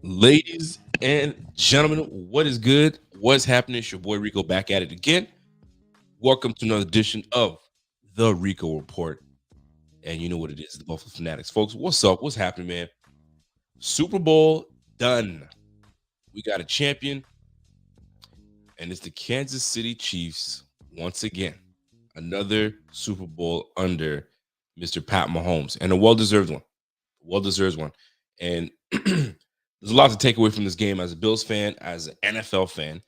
Ladies and gentlemen, what is good? What's happening? It's your boy Rico back at it again. Welcome to another edition of the Rico Report. And you know what it is, the Buffalo Fanatics. Folks, what's up? What's happening, man? Super Bowl done. We got a champion, and it's the Kansas City Chiefs once again. Another Super Bowl under Mr. Pat Mahomes, and a well-deserved one. Well-deserved one. And there's a lot to take away from this game as a Bills fan, as an NFL fan.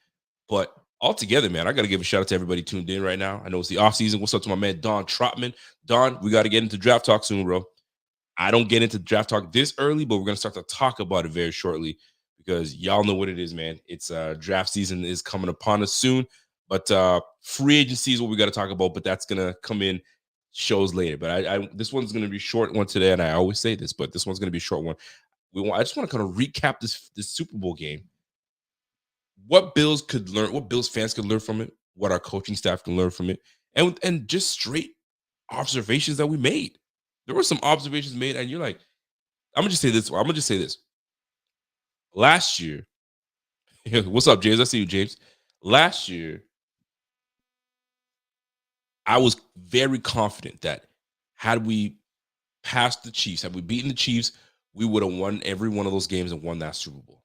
But altogether, man, I got to give a shout out to everybody tuned in right now. I know it's the offseason. What's up to my man, Don Trotman? Don, we got to get into draft talk soon, bro. I don't get into draft talk this early, but we're going to start to talk about it very shortly because y'all know what it is, man. It's draft season is coming upon us soon. But free agency is what we got to talk about, but that's going to come in shows later. But this one's going to be a short one today, and I always say this, but this one's going to be a short one. I just want to kind of recap this Super Bowl game. What Bills could learn, what Bills fans could learn from it, what our coaching staff can learn from it, and just straight observations that we made. There were some observations made, and you're like, I'm gonna just say this. Last year, what's up, James? I see you, James. Last year, I was very confident that had we passed the Chiefs, had we beaten the Chiefs, we would have won every one of those games and won that Super Bowl.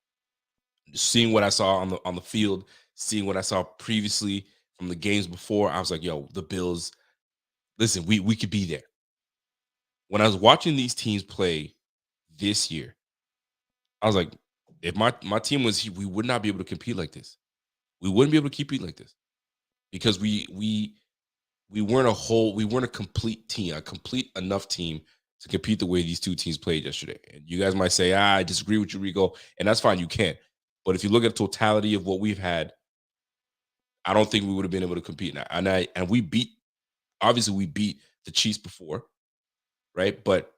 Seeing what I saw on the field, seeing what I saw previously from the games before, I was like, yo, the Bills, listen, we could be there. When I was watching these teams play this year, I was like, if my team was here, we would not be able to compete like this. We wouldn't be able to compete like this because we weren't we weren't a complete team, a complete enough team to compete the way these two teams played yesterday. And you guys might say, I disagree with you, Rico, and that's fine, you can. But if you look at the totality of what we've had, I don't think we would have been able to compete. And we beat, obviously we beat the Chiefs before, right? But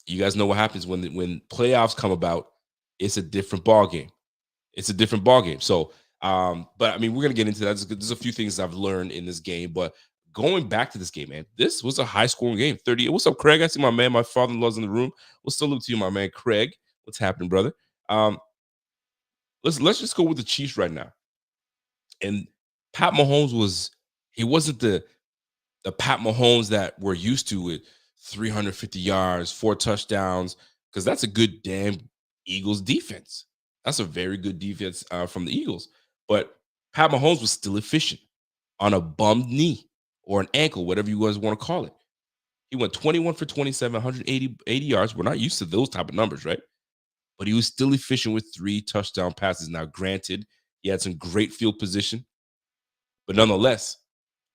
you guys know what happens when playoffs come about. It's a different ball game. It's a different ball game. So, but I mean, we're gonna get into that. There's a few things I've learned in this game, but going back to this game, man, this was a high scoring game. 30. What's up, Craig? I see my man, my father-in-law's in the room. What's up to you, my man, Craig? What's happening, brother? Let's just go with the Chiefs right now. And Pat Mahomes he wasn't the Pat Mahomes that we're used to with 350 yards, 4 touchdowns, because that's a good damn Eagles defense. That's a very good defense from the Eagles. But Pat Mahomes was still efficient on a bummed knee or an ankle, whatever you guys want to call it. He went 21 for 27, 180 yards. We're not used to those type of numbers, right? But he was still efficient with 3 touchdown passes. Now, granted, he had some great field position, but nonetheless,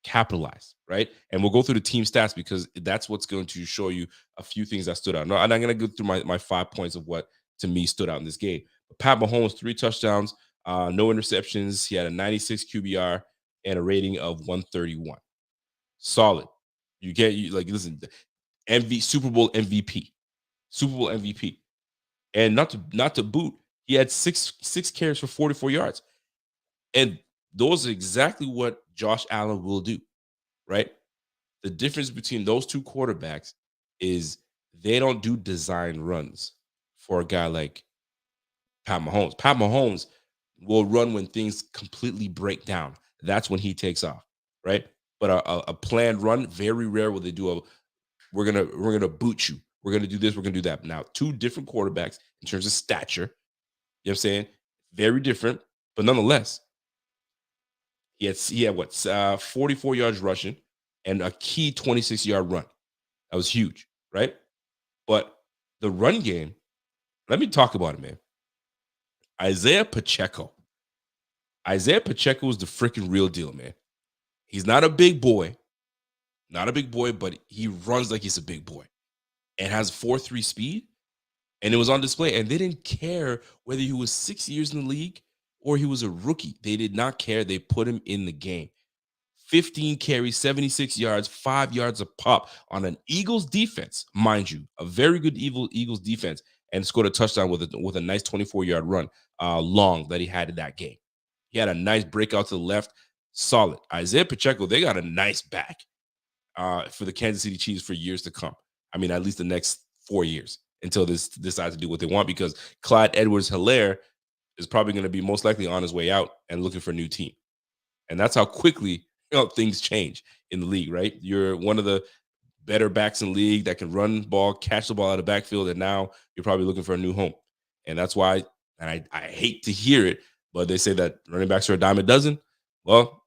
capitalized, right? And we'll go through the team stats because that's what's going to show you a few things that stood out. No, I'm not going to go through my 5 points of what to me stood out in this game. But Pat Mahomes, 3 touchdowns, no interceptions. He had a 96 QBR and a rating of 131. Solid. Listen, Super Bowl MVP, Super Bowl MVP. And not to boot, he had six carries for 44 yards. And those are exactly what Josh Allen will do, right? The difference between those two quarterbacks is they don't do design runs for a guy like Pat Mahomes. Pat Mahomes will run when things completely break down. That's when he takes off, right? But a planned run, very rare will they do we're gonna boot you. We're gonna do this, we're gonna do that. Now, 2 different quarterbacks in terms of stature. You know what I'm saying? Very different, but nonetheless, He had what 44 yards rushing and a key 26-yard run. That was huge, right? But the run game, let me talk about it, man. Isaiah Pacheco. Isaiah Pacheco is the freaking real deal, man. He's not a big boy, not a big boy, but he runs like he's a big boy and has 4.3 speed. And it was on display. And they didn't care whether he was 6 years in the league or he was a rookie. They did not care. They put him in the game. 15 carries, 76 yards, 5 yards a pop on an Eagles defense, mind you, a very good Eagles defense, and scored a touchdown with a nice 24-yard run long that he had in that game. He had a nice breakout to the left, solid. Isaiah Pacheco, they got a nice back for the Kansas City Chiefs for years to come. I mean, at least the next 4 years until this decides to do what they want, because Clyde Edwards-Helaire is probably going to be most likely on his way out and looking for a new team. And that's how quickly things change in the league, right? You're one of the better backs in the league that can run the ball, catch the ball out of the backfield, and now you're probably looking for a new home. And that's why, and I hate to hear it, but they say that running backs are a dime a dozen. Well,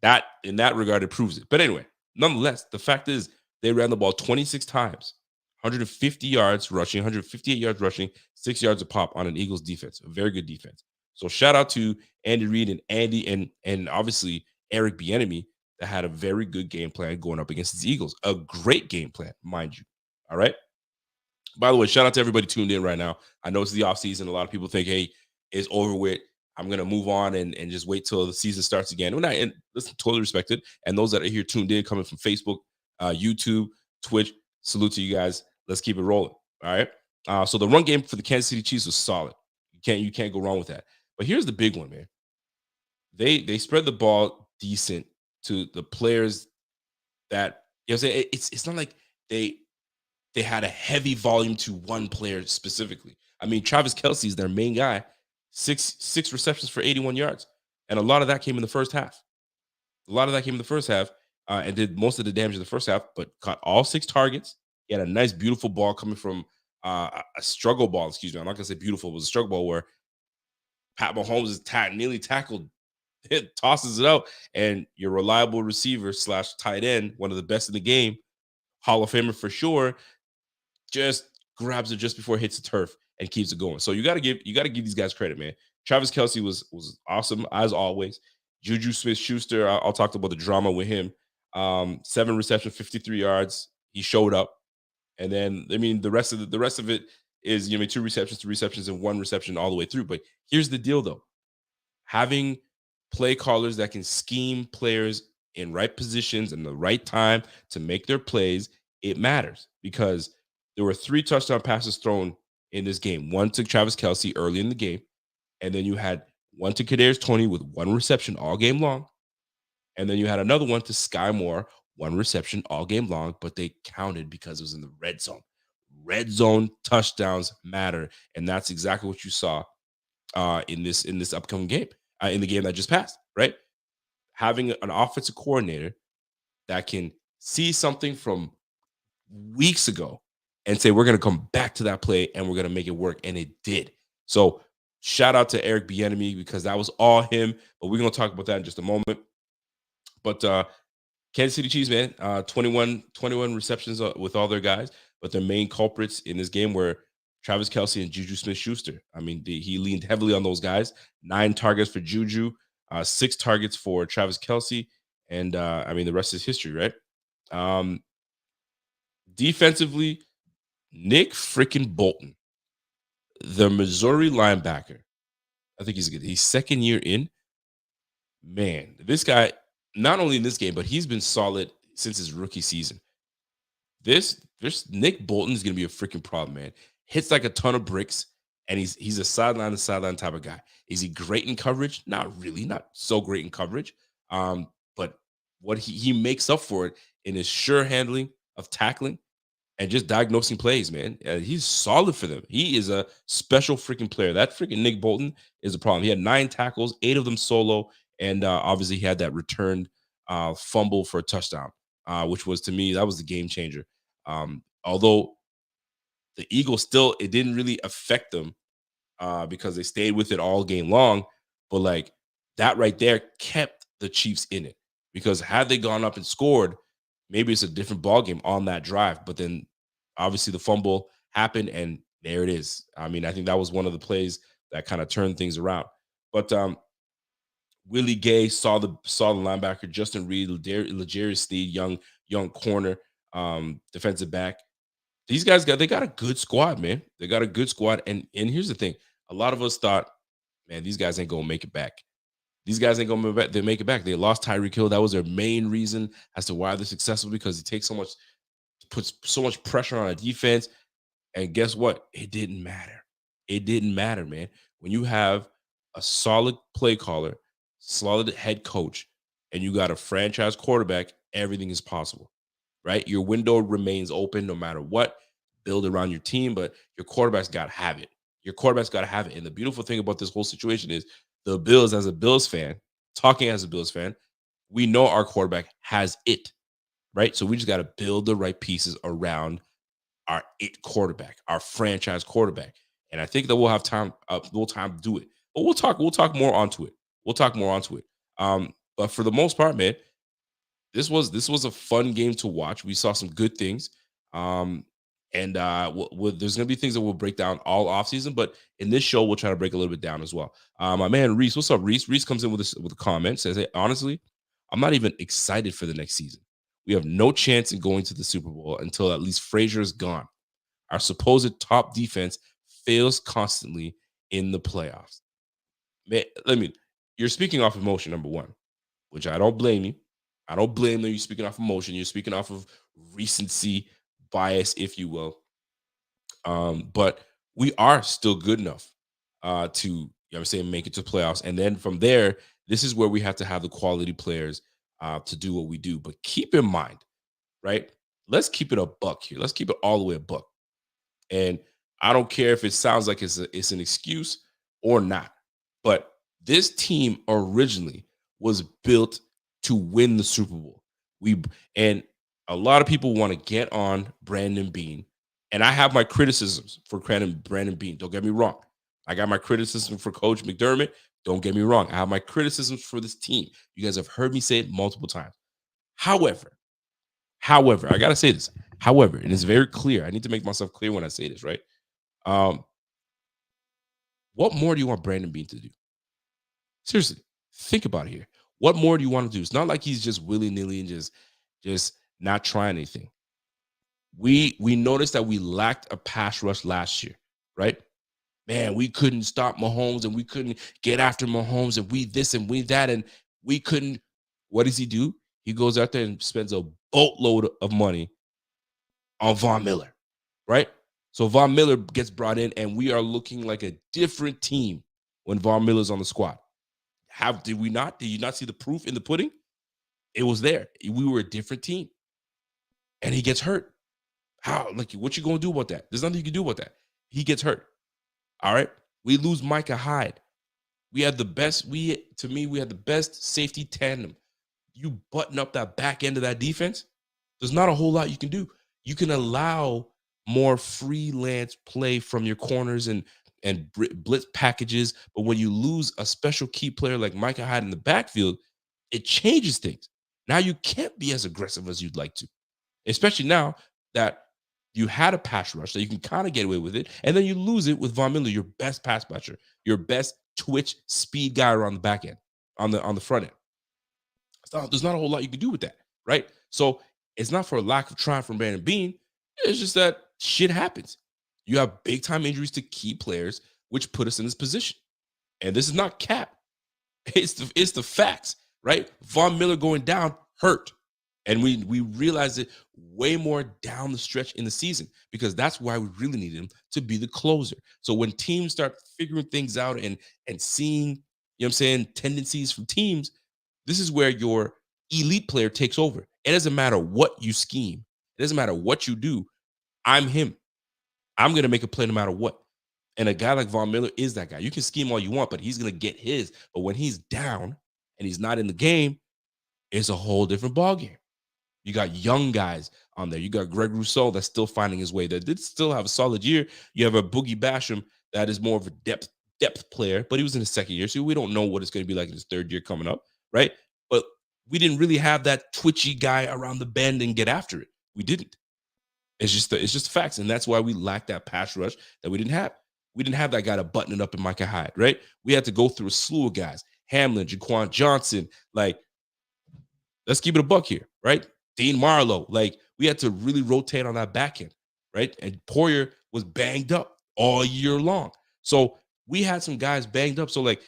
that in that regard, it proves it. But anyway, nonetheless, the fact is they ran the ball 26 times, 150 yards rushing, 158 yards rushing, 6 yards a pop on an Eagles defense, a very good defense. So shout out to Andy Reid and Andy and obviously Eric Bieniemy that had a very good game plan going up against the Eagles. A great game plan, mind you. All right. By the way, shout out to everybody tuned in right now. I know it's the offseason. A lot of people think, hey, it's over with. I'm going to move on and just wait till the season starts again. We're not, and listen, totally respected. And those that are here tuned in, coming from Facebook, YouTube, Twitch, salute to you guys. Let's keep it rolling. All right. So the run game for the Kansas City Chiefs was solid. You can't go wrong with that. But here's the big one, man. They spread the ball decent to the players that, you know what I'm saying? It's not like they had a heavy volume to one player specifically. I mean, Travis Kelce is their main guy, six receptions for 81 yards, and a lot of that came in the first half. A lot of that came in the first half, and did most of the damage in the first half, but caught all 6 targets. He had a nice, beautiful ball coming from a struggle ball. Excuse me, I'm not gonna say beautiful. It was a struggle ball where Pat Mahomes is nearly tackled, it tosses it out, and your reliable receiver slash tight end, one of the best in the game, Hall of Famer for sure, just grabs it just before it hits the turf and keeps it going. So you got to give these guys credit, man. Travis Kelce was awesome as always. Juju Smith-Schuster, I'll talk about the drama with him. 7 receptions, 53 yards. He showed up, and then I mean the rest of it is, 2 receptions, 3 receptions, and 1 reception all the way through. But here's the deal, though: having play callers that can scheme players in right positions and the right time to make their plays, it matters, because there were 3 touchdown passes thrown in this game. One to Travis Kelce early in the game, and then you had one to Kadarius Toney with 1 reception all game long, and then you had another one to Sky Moore, 1 reception all game long, but they counted because it was in the red zone. Red zone touchdowns matter, and that's exactly what you saw in this upcoming game, in the game that just passed. Right, having an offensive coordinator that can see something from weeks ago and say, we're going to come back to that play and we're going to make it work. And it did. So shout out to Eric Bieniemy, because that was all him. But we're going to talk about that in just a moment. But Kansas City Chiefs, man, 21 receptions with all their guys. But their main culprits in this game were Travis Kelce and Juju Smith-Schuster. I mean, he leaned heavily on those guys. 9 targets for Juju, 6 targets for Travis Kelce. And I mean, the rest is history, right? Defensively, Nick freaking Bolton, the Missouri linebacker. I think he's good. He's second year in. Man, this guy, not only in this game, but he's been solid since his rookie season. This Nick Bolton is gonna be a freaking problem, man. Hits like a ton of bricks, and he's a sideline to sideline type of guy. Is he great in coverage? Not really, not so great in coverage. But what he makes up for it in his sure handling of tackling and just diagnosing plays, man. He's solid for them. He is a special freaking player. That freaking Nick Bolton is a problem. He had 9 tackles, 8 of them solo, and obviously he had that returned fumble for a touchdown, which was, to me, that was the game changer. Although the Eagles still, it didn't really affect them because they stayed with it all game long, but like that right there kept the Chiefs in it, because had they gone up and scored, maybe it's a different ball game on that drive. But then obviously the fumble happened, and there it is. I mean, I think that was one of the plays that kind of turned things around. But Willie Gay saw the linebacker, Justin Reed, Legarius Sneed, young corner, defensive back. These guys got a good squad, man. They got a good squad. And here's the thing: a lot of us thought, man, these guys ain't gonna make it back. These guys ain't gonna make it back. They lost Tyreek Hill. That was their main reason as to why they're successful, because he takes so much, puts so much pressure on a defense. And guess what? It didn't matter. It didn't matter, man. When you have a solid play caller, solid head coach, and you got a franchise quarterback, everything is possible, right? Your window remains open no matter what. Build around your team, but your quarterback's got to have it. Your quarterback's got to have it. And the beautiful thing about this whole situation is the Bills, as a Bills fan, talking as a Bills fan, we know our quarterback has it, right? So we just got to build the right pieces around our it quarterback, our franchise quarterback. And I think that we'll have time, time to do it. But we'll talk more onto it. We'll talk more onto it. But for the most part, man, this was a fun game to watch. We saw some good things. And there's gonna be things that we'll break down all offseason, but in this show, we'll try to break a little bit down as well. My man Reese, what's up, Reese? Reese comes in with a comment, says, "Hey, honestly, I'm not even excited for the next season. We have no chance in going to the Super Bowl until at least Frazier is gone. Our supposed top defense fails constantly in the playoffs." Man, you're speaking off emotion, number one, which I don't blame you. I don't blame you. You're speaking off emotion. You're speaking off of recency bias, if you will. But we are still good enough to, you know what I'm saying, make it to playoffs. And then from there, this is where we have to have the quality players to do what we do. But keep in mind, right? Let's keep it a buck here. Let's keep it all the way a buck. And I don't care if it sounds like it's an excuse or not. But this team originally was built to win the Super Bowl. And a lot of people want to get on Brandon Beane, and I have my criticisms for Brandon Beane. Don't get me wrong. I got my criticism for Coach McDermott. Don't get me wrong. I have my criticisms for this team. You guys have heard me say it multiple times. However, I gotta say this. However, and it's very clear. I need to make myself clear when I say this, right? Um, what more do you want Brandon Beane to do? Seriously, think about it here. What more do you want to do? It's not like he's just willy-nilly and just not trying anything. We noticed that we lacked a pass rush last year, right? Man, we couldn't stop Mahomes, and we couldn't get after Mahomes, and we this and we that, and we couldn't. What does he do? He goes out there and spends a boatload of money on Von Miller, right? So Von Miller gets brought in, and we are looking like a different team when Von Miller's on the squad. Did we not? Did you not see the proof in the pudding? It was there. We were a different team. And he gets hurt. How? Like, what you gonna do about that? There's nothing you can do about that. He gets hurt. All right. We lose Micah Hyde. We had the best. We had the best safety tandem. You button up that back end of that defense. There's not a whole lot you can do. You can allow more freelance play from your corners and blitz packages, but when you lose a special key player like Micah Hyde in the backfield, it changes things. Now you can't be as aggressive as you'd like to, especially now that you had a pass rush that you can kind of get away with it, and then you lose it with Von Miller, your best pass catcher, your best twitch speed guy around the back end, on the front end. So there's not a whole lot you can do with that, right? So it's not for a lack of trying from Brandon Beane. It's just that shit happens. You have big time injuries to key players, which put us in this position. And this is not cap. It's the facts, right? Von Miller going down hurt. And we realized it way more down the stretch in the season, because that's why we really needed him to be the closer. So when teams start figuring things out and seeing, you know what I'm saying, tendencies from teams, this is where your elite player takes over. It doesn't matter what you scheme. It doesn't matter what you do. I'm him. I'm going to make a play no matter what. And a guy like Von Miller is that guy. You can scheme all you want, but he's going to get his. But when he's down and he's not in the game, it's a whole different ballgame. You got young guys on there. You got Greg Rousseau that's still finding his way. That did still have a solid year. You have a Boogie Basham that is more of a depth player, but he was in his second year, so we don't know what it's going to be like in his third year coming up, right? But we didn't really have that twitchy guy around the bend and get after it. We didn't. It's just facts, and that's why we lacked that pass rush that we didn't have. We didn't have that guy to button it up in Micah Hyde, right? We had to go through a slew of guys: Hamlin, Jaquan Johnson. Like, let's keep it a buck here, right? Dean Marlowe. Like, we had to really rotate on that back end, right? And Poyer was banged up all year long, so we had some guys banged up. So, like,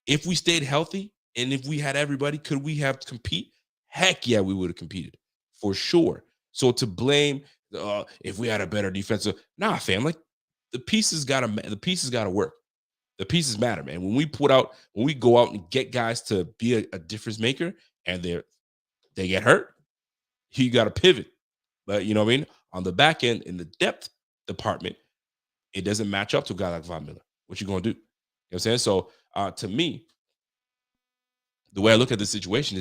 if we stayed healthy and if we had everybody, could we have compete? Heck yeah, we would have competed for sure. So to blame if we had a better defensive, nah, fam, like the pieces gotta work. The pieces matter, man. When we go out and get guys to be a difference maker and they get hurt, you gotta pivot. But you know what I mean? On the back end, in the depth department, it doesn't match up to a guy like Von Miller. What you gonna do? You know what I'm saying? So to me, the way I look at the situation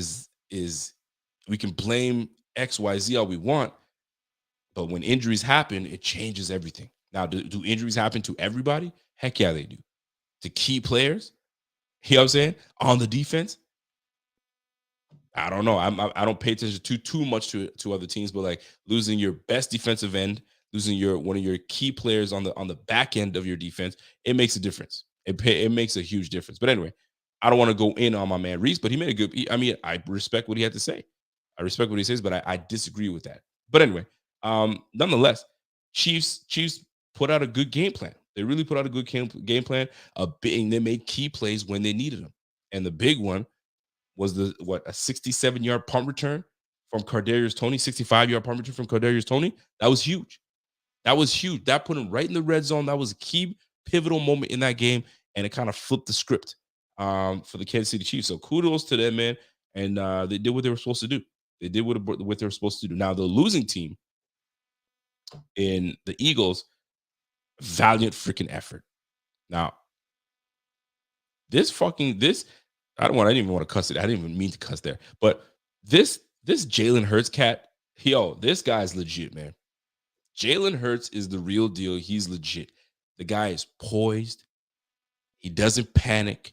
is we can blame XYZ all we want, but when injuries happen, it changes everything. Now, do injuries happen to everybody? Heck yeah, they do. To key players, you know what I'm saying? On the defense, I don't know. I don't pay attention too much to other teams, but like losing your best defensive end, losing your one of your key players on the back end of your defense, it makes a difference. It makes a huge difference. But anyway, I don't want to go in on my man Reese, but he made a good. I mean, I respect what he had to say. I respect what he says, but I disagree with that. But anyway, nonetheless, Chiefs put out a good game plan. They really put out a good game plan. And they made key plays when they needed them. And the big one was a 67-yard punt return from Kadarius Toney, 65-yard punt return from Kadarius Toney. That was huge. That was huge. That put him right in the red zone. That was a key pivotal moment in that game, and it kind of flipped the script for the Kansas City Chiefs. So kudos to them, man. And they did what they were supposed to do. They did what they were supposed to do. Now the losing team in the Eagles, valiant freaking effort. Now this I didn't even want to cuss it. I didn't even mean to cuss there. But this Jalen Hurts cat, this guy's legit, man. Jalen Hurts is the real deal. He's legit. The guy is poised. He doesn't panic.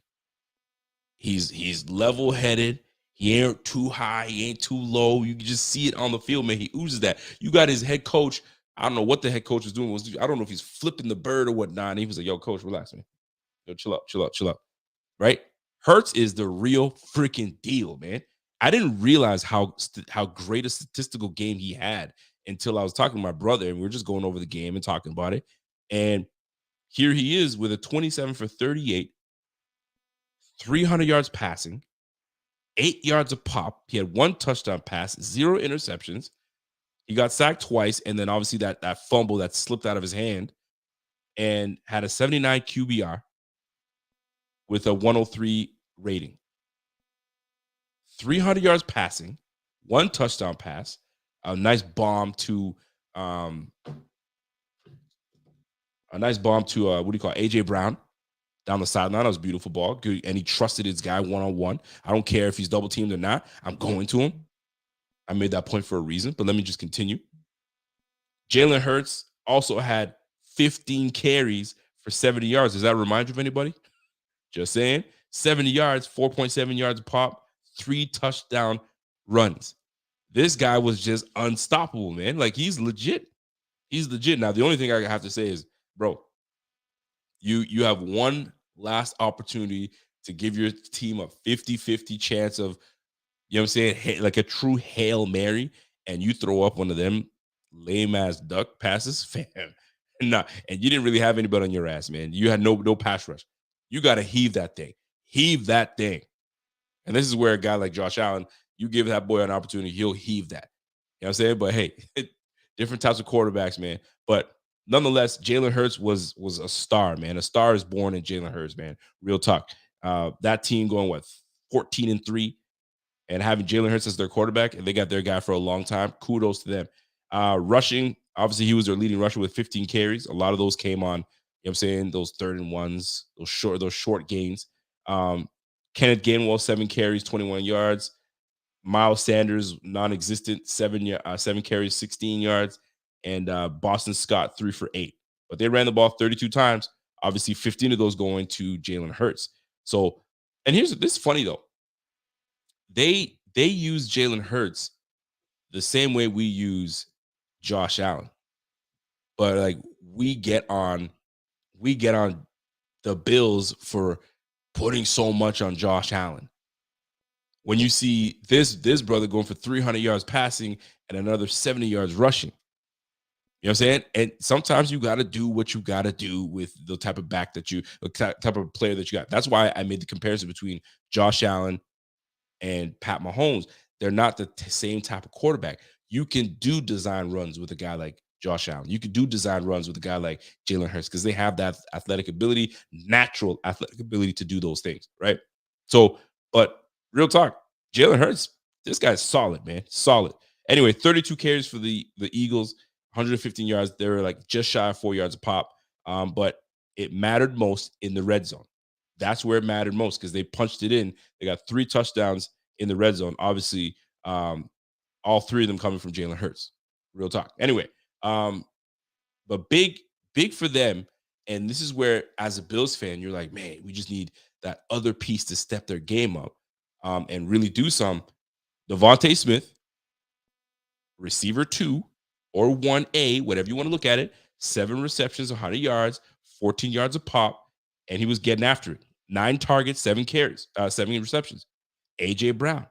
He's level-headed. He ain't too high. He ain't too low. You can just see it on the field, man. He oozes that. You got his head coach. I don't know what the head coach was doing. I don't know if he's flipping the bird or whatnot. And he was like, yo, coach, relax, man. Yo, chill out, chill out, chill out. Right? Hurts is the real freaking deal, man. I didn't realize how great a statistical game he had until I was talking to my brother, and we were just going over the game and talking about it. And here he is with a 27 for 38, 300 yards passing, 8 yards a pop. He had 1 touchdown pass, 0 interceptions. He got sacked twice, and then obviously that fumble that slipped out of his hand, and had a 79 QBR with a 103 rating. 300 yards passing, 1 touchdown pass, a nice bomb to what do you call it? AJ Brown down the sideline. That was a beautiful ball. Good. And he trusted his guy one-on-one. I don't care if he's double teamed or not. I'm going to him. I made that point for a reason, but let me just continue. Jalen Hurts also had 15 carries for 70 yards. Does that remind you of anybody? Just saying. 70 yards, 4.7 yards a pop, 3 touchdown runs. This guy was just unstoppable, man. Like, he's legit. He's legit. Now, the only thing I have to say is, bro, you have one last opportunity to give your team a 50-50 chance of, you know what I'm saying, like a true Hail Mary, and you throw up one of them lame-ass duck passes, fam. Nah, and you didn't really have anybody on your ass, man. You had no pass rush. You got to heave that thing. Heave that thing. And this is where a guy like Josh Allen, you give that boy an opportunity, he'll heave that. You know what I'm saying? But hey, different types of quarterbacks, man. But nonetheless, Jalen Hurts was a star, man. A star is born in Jalen Hurts, man. Real talk. That team going, 14-3, and having Jalen Hurts as their quarterback, and they got their guy for a long time. Kudos to them. Rushing, obviously, he was their leading rusher with 15 carries. A lot of those came on, you know what I'm saying, those 3rd and 1s, those short gains. Kenneth Gainwell, 7 carries, 21 yards. Miles Sanders, non-existent, 7 carries, 16 yards. And Boston Scott, 3 for 8. But they ran the ball 32 times. Obviously, 15 of those going to Jalen Hurts. So, and this is funny, though. They they use Jalen Hurts the same way we use Josh Allen. But like we get on the Bills for putting so much on Josh Allen. When you see this brother going for 300 yards passing and another 70 yards rushing. You know what I'm saying? And sometimes you got to do what you got to do with the type of back that the type of player that you got. That's why I made the comparison between Josh Allen and Pat Mahomes. They're not the same type of quarterback. You can do design runs with a guy like Josh Allen. You can do design runs with a guy like Jalen Hurts because they have that athletic ability, natural athletic ability to do those things, right? So, but real talk, Jalen Hurts, this guy's solid, man, solid. Anyway, 32 carries for the Eagles, 115 yards. They were like just shy of 4 yards a pop, but it mattered most in the red zone. That's where it mattered most because they punched it in. They got 3 touchdowns in the red zone. Obviously, all 3 of them coming from Jalen Hurts. Real talk. Anyway, but big for them. And this is where, as a Bills fan, you're like, man, we just need that other piece to step their game up and really do some. Devontae Smith, receiver 2 or 1A, whatever you want to look at it, 7 receptions, 100 yards, 14 yards a pop, and he was getting after it. 9 targets, 7 carries, 7 receptions. AJ Brown,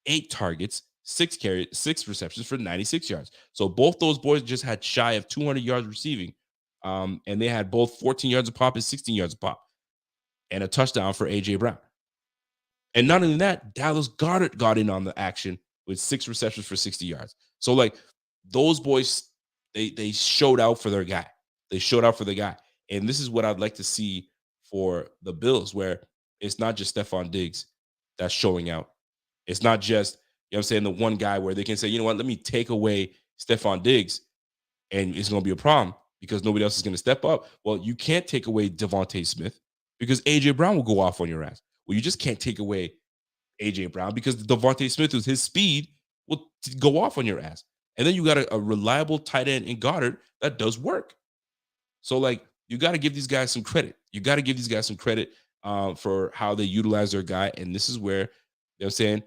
8 targets, 6 receptions for 96 yards. So both those boys just had shy of 200 yards receiving, and they had both 14 yards a pop and 16 yards a pop, and a touchdown for AJ Brown. And not only that, Dallas Goedert got in on the action with 6 receptions for 60 yards. So like those boys, they showed out for their guy. They showed out for the guy. And this is what I'd like to see for the Bills, where it's not just Stephon Diggs that's showing out. It's not just, you know what I'm saying, the one guy where they can say, you know what, let me take away Stephon Diggs and it's going to be a problem because nobody else is going to step up. Well, you can't take away Devontae Smith because AJ Brown will go off on your ass. Well, you just can't take away AJ Brown because Devontae Smith, with his speed, will go off on your ass. And then you got a reliable tight end in Goddard that does work. So, like, you got to give these guys some credit. You got to give these guys some credit for how they utilize their guy. And this is where, you know what I'm saying,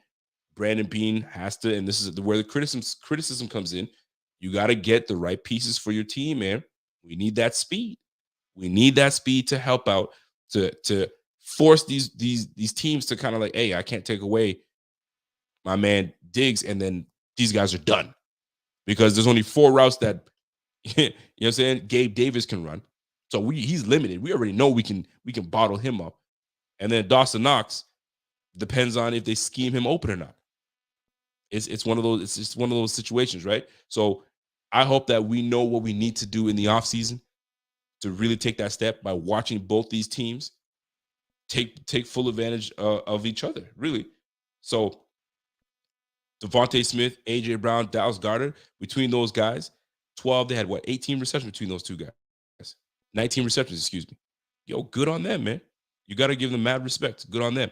Brandon Beane has to, and this is where the criticism comes in. You got to get the right pieces for your team, man. We need that speed. We need that speed to help out to force these teams to kind of like, hey, I can't take away my man Diggs, and then these guys are done because there's only 4 routes that you know what I'm saying Gabe Davis can run. So he's limited. We already know we can bottle him up, and then Dawson Knox depends on if they scheme him open or not. It's one of those. It's just one of those situations, right? So I hope that we know what we need to do in the offseason to really take that step by watching both these teams take full advantage of each other, really. So Devontae Smith, AJ Brown, Dallas Goedert, between those guys, 12, they had what, 18 receptions between those 2 guys. 19 receptions, excuse me. Yo, good on them, man. You got to give them mad respect. Good on them.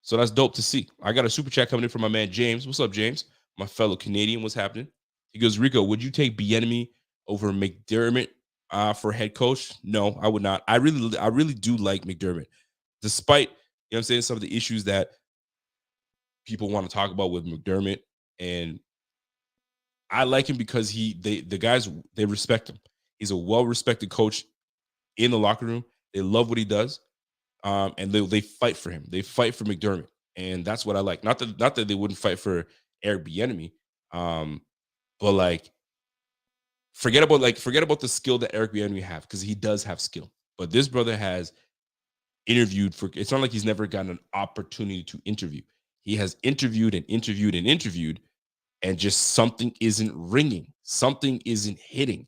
So that's dope to see. I got a super chat coming in from my man James. What's up, James? My fellow Canadian. What's happening? He goes, Rico, would you take Bieniemy over McDermott for head coach? No, I would not. I really do like McDermott, despite, you know what I'm saying, some of the issues that people want to talk about with McDermott. And I like him because the guys, they respect him. He's a well-respected coach in the locker room. They love what he does. And they fight for him. They fight for McDermott. And that's what I like. Not that they wouldn't fight for Eric Bieniemy. But like forget about the skill that Eric Bieniemy have, because he does have skill. But this brother has interviewed for, it's not like he's never gotten an opportunity to interview. He has interviewed and interviewed and interviewed, and just something isn't ringing. Something isn't hitting.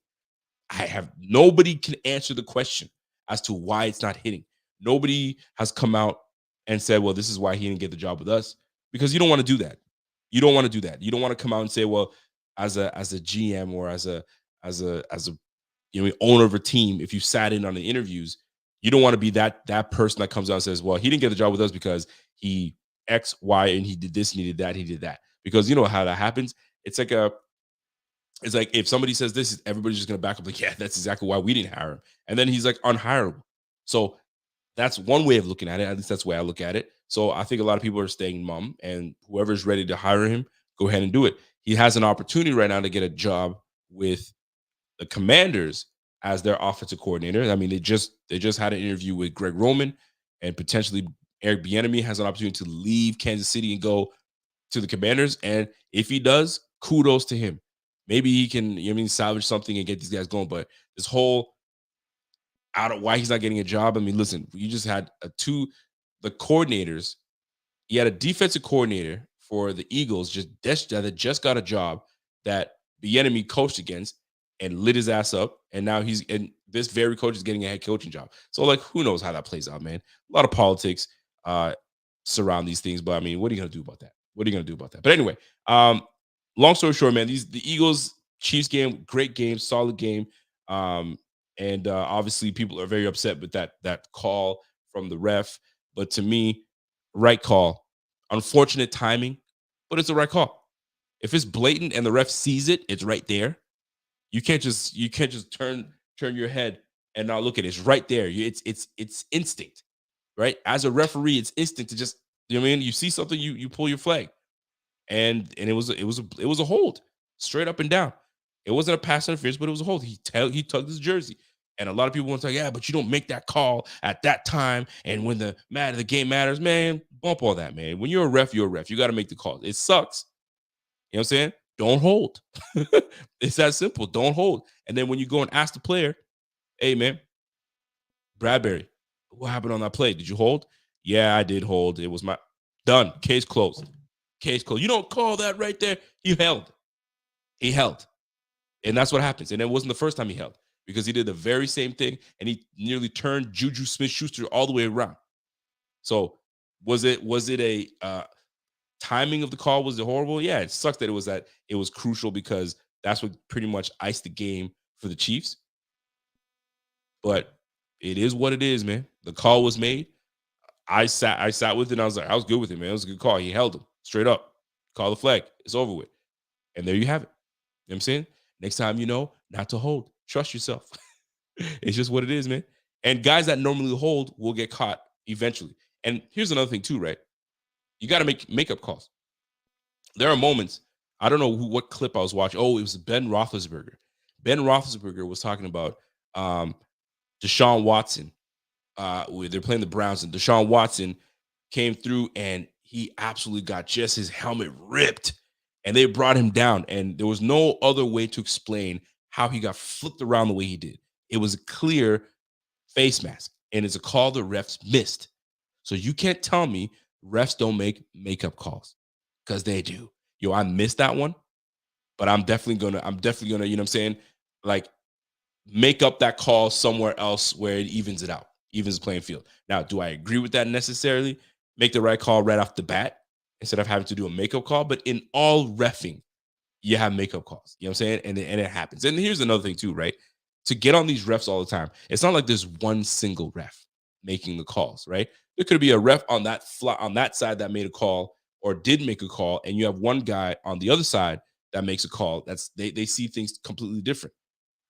Nobody can answer the question as to why it's not hitting. Nobody has come out and said, well, this is why he didn't get the job with us, because you don't want to do that. You don't want to do that. You don't want to come out and say, well, as a GM or as a owner of a team, if you sat in on the interviews, you don't want to be that person that comes out and says, well, he didn't get the job with us because he X, Y, and he did this and he did that, he did that. Because you know how that happens. It's like if somebody says this, everybody's just gonna back up like, yeah, that's exactly why we didn't hire him. And then he's like unhireable. So That's one way of looking at it. At least that's the way I look at it. So I think a lot of people are staying mum, and whoever's ready to hire him, go ahead and do it. He has an opportunity right now to get a job with the Commanders as their offensive coordinator. I mean, they just had an interview with Greg Roman, and potentially Eric Bieniemy has an opportunity to leave Kansas City and go to the Commanders. And if he does, kudos to him. Maybe he can, you know what I mean, salvage something and get these guys going. But this whole out of why he's not getting a job. I mean, listen, you just had the coordinators. He had a defensive coordinator for the Eagles that just got a job that the enemy coached against and lit his ass up. And now this very coach is getting a head coaching job. So like, who knows how that plays out, man? A lot of politics uh, surround these things. But I mean, what are you gonna do about that? What are you gonna do about that? But anyway, long story short, man, the Eagles Chiefs game, great game, solid game. Um, and obviously people are very upset with that call from the ref. But to me, right call. Unfortunate timing, but it's the right call. If it's blatant and the ref sees it, it's right there. You can't just turn your head and not look at it. It's right there. It's instinct, right? As a referee, it's instinct to just, you know what I mean. You see something, you pull your flag, and it was a hold, straight up and down. It wasn't a pass interference, but it was a hold. He tugged his jersey, and a lot of people want to say, yeah, but you don't make that call at that time, and when the game matters, man, bump all that, man. When you're a ref, you're a ref. You got to make the call. It sucks. You know what I'm saying? Don't hold. It's that simple. Don't hold. And then when you go and ask the player, hey man, Bradbury, what happened on that play? Did you hold? Yeah, I did hold. It was my done. Case closed. Case closed. You don't call that right there. He held. He held. And that's what happens. And it wasn't the first time he held, because he did the very same thing and he nearly turned Juju Smith-Schuster all the way around. So was it a timing of the call, was it horrible? Yeah, it sucked that it was crucial, because that's what pretty much iced the game for the Chiefs. But it is what it is, man. The call was made. I sat with it and I was like, I was good with it, man. It was a good call. He held him straight up. Call the flag. It's over with. And there you have it. You know what I'm saying? Next time you know not to hold. Trust yourself. It's just what it is, man. And guys that normally hold will get caught eventually. And here's another thing too, right? You got to make makeup calls. There are moments. I don't know what clip I was watching. Oh, it was Ben Roethlisberger. Ben Roethlisberger was talking about um, Deshaun Watson. They're playing the Browns, and Deshaun Watson came through, and he absolutely got just his helmet ripped, and they brought him down. And there was no other way to explain how he got flipped around the way he did. It was a clear face mask, and it's a call the refs missed. So you can't tell me refs don't make makeup calls, because they do. Yo, I missed that one, but I'm definitely gonna, you know what I'm saying? Like, make up that call somewhere else where it evens it out, evens the playing field. Now, do I agree with that necessarily? Make the right call right off the bat instead of having to do a makeup call. But in all refing, you have makeup calls. You know what I'm saying? And it happens. And here's another thing too, right? To get on these refs all the time, it's not like there's one single ref making the calls, right? There could be a ref on that side that made a call or did make a call, and you have one guy on the other side that makes a call. They see things completely different.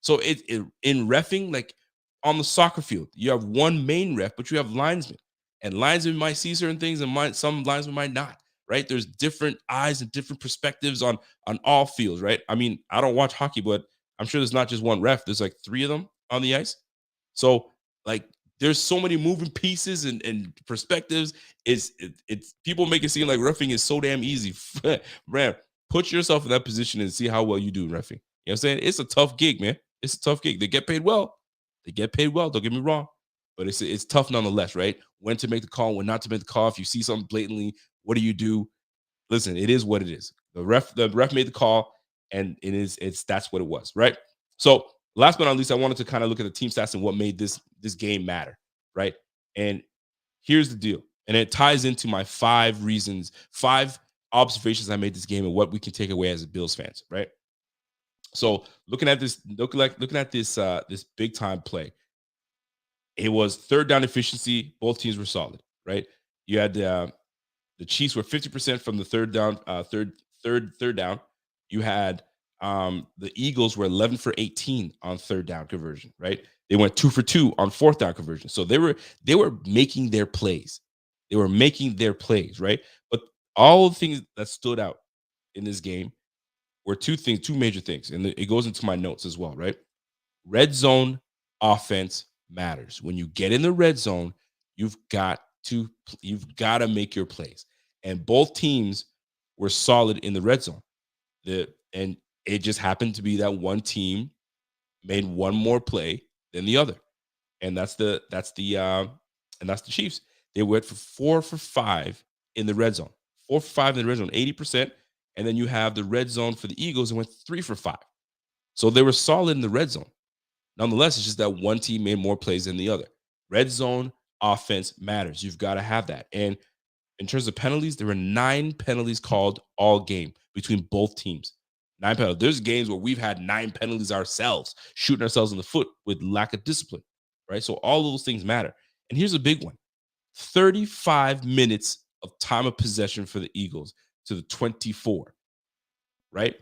So in refing, like on the soccer field, you have one main ref, but you have linesmen, and linesmen might see certain things, and some linesmen might not. Right? There's different eyes and different perspectives on all fields. Right? I mean, I don't watch hockey, but I'm sure there's not just one ref. There's like three of them on the ice. So like, there's so many moving pieces and perspectives. It's people make it seem like roughing is so damn easy. Man, put yourself in that position and see how well you do in roughing. You know what I'm saying? It's a tough gig, man. It's a tough gig. They get paid well. They get paid well. Don't get me wrong, but it's tough nonetheless, right? When to make the call, when not to make the call. If you see something blatantly, what do you do? Listen, it is what it is. The ref made the call, and that's what it was, right? So last but not least, I wanted to kind of look at the team stats and what made this game matter, right? And here's the deal, and it ties into my 5 observations I made this game and what we can take away as a Bills fans, right? So looking at this big time play, it was third down efficiency. Both teams were solid, right? You had the Chiefs were 50% from the third down, third down. You had the Eagles were 11 for 18 on third down conversion, right? They went 2 for 2 on fourth down conversion. So they were making their plays. They were making their plays, right? But all the things that stood out in this game were two major things, and it goes into my notes as well, right? Red zone offense matters. When you get in the red zone, you've got to make your plays. And both teams were solid in the red zone. And it just happened to be that one team made one more play than the other. And that's the Chiefs. They went for 4 for 5 in the red zone. 4 for 5 in the red zone, 80%. And then you have the red zone for the Eagles and went 3 for 5. So they were solid in the red zone. Nonetheless, it's just that one team made more plays than the other. Red zone offense matters. You've got to have that. And in terms of penalties, there were 9 penalties called all game between both teams. 9 penalties. There's games where we've had 9 penalties ourselves, shooting ourselves in the foot with lack of discipline, right? So all those things matter. And here's a big one: 35 minutes of time of possession for the Eagles to the 24, right?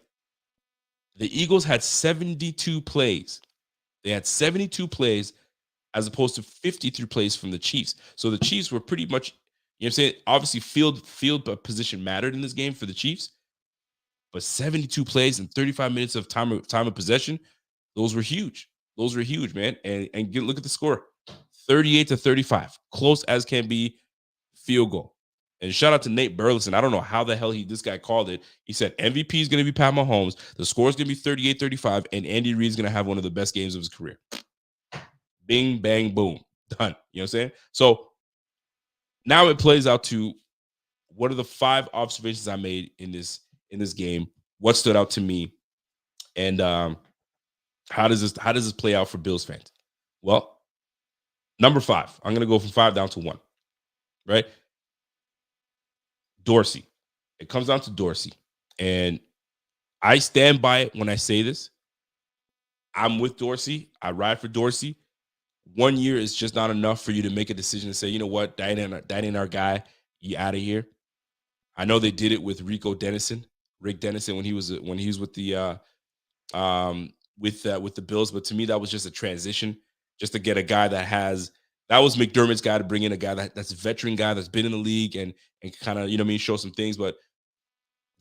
The Eagles had 72 plays. They had 72 plays as opposed to 53 plays from the Chiefs. So the Chiefs were pretty much, you know what I'm saying? Obviously, field position mattered in this game for the Chiefs, but 72 plays and 35 minutes of time of possession, those were huge. Those were huge, man. And look at the score: 38-35, close as can be, field goal. And shout out to Nate Burleson. I don't know how the hell this guy called it. He said MVP is going to be Pat Mahomes. The score is going to be 38-35, and Andy Reid's going to have one of the best games of his career. Bing, bang, boom. Done. You know what I'm saying? So now it plays out to, what are the 5 observations I made in this game? What stood out to me? And how does this play out for Bills fans? Well, number 5. I'm going to go from 5 down to 1. Right? Dorsey. It comes down to Dorsey. And I stand by it when I say this. I'm with Dorsey. I ride for Dorsey. 1 year is just not enough for you to make a decision and say, you know what, that ain't our guy. You out of here. I know they did it with Rick Dennison when he was with the with the Bills, but to me that was just a transition, just to get a guy that was McDermott's guy, to bring in a guy that's a veteran guy that's been in the league and kind of, you know what I mean, show some things, but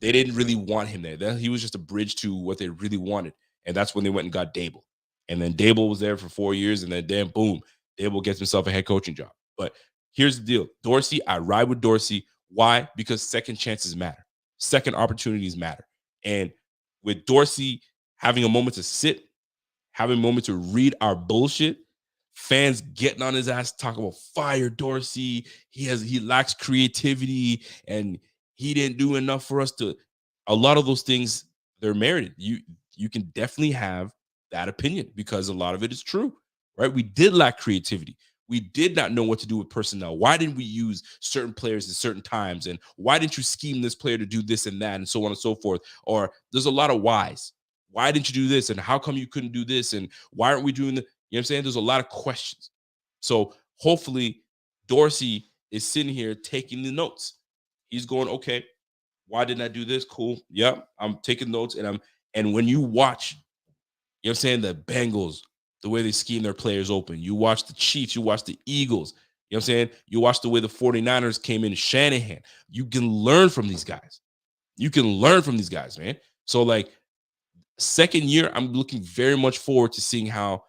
they didn't really want him there. He was just a bridge to what they really wanted, and that's when they went and got Dable. And then Dable was there for 4 years, and then boom, Dable gets himself a head coaching job. But here's the deal: Dorsey, I ride with Dorsey. Why? Because second chances matter, second opportunities matter, and with Dorsey having a moment to sit, having a moment to read our bullshit, fans getting on his ass, talking about fire Dorsey. He lacks creativity, and he didn't do enough for us to. A lot of those things, they're merited. You can definitely have that opinion because a lot of it is true, right? We did lack creativity. We did not know what to do with personnel. Why didn't we use certain players at certain times? And why didn't you scheme this player to do this and that, and so on and so forth? Or there's a lot of whys. Why didn't you do this? And how come you couldn't do this? And why aren't we doing the, you know what I'm saying? There's a lot of questions. So hopefully Dorsey is sitting here taking the notes. He's going, okay, why didn't I do this? Cool. Yep. I'm taking notes. And when you watch, you know what I'm saying, the Bengals, the way they scheme their players open, you watch the Chiefs, you watch the Eagles, you know what I'm saying? You watch the way the 49ers came in, Shanahan. You can learn from these guys. You can learn from these guys, man. So like, second year, I'm looking very much forward to seeing how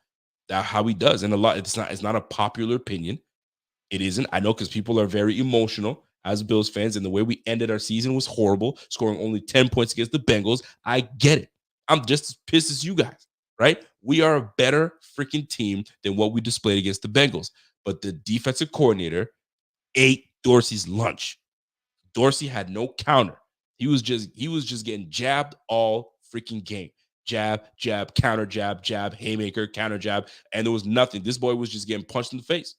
he does. And it's not a popular opinion. It isn't. I know, because people are very emotional as Bills fans, and the way we ended our season was horrible, scoring only 10 points against the Bengals. I get it. I'm just as pissed as you guys, right? We are a better freaking team than what we displayed against the Bengals. But the defensive coordinator ate Dorsey's lunch. Dorsey had no counter. He was just getting jabbed all freaking game. Jab, jab, counter jab, jab, haymaker, counter jab, and there was nothing. This boy was just getting punched in the face.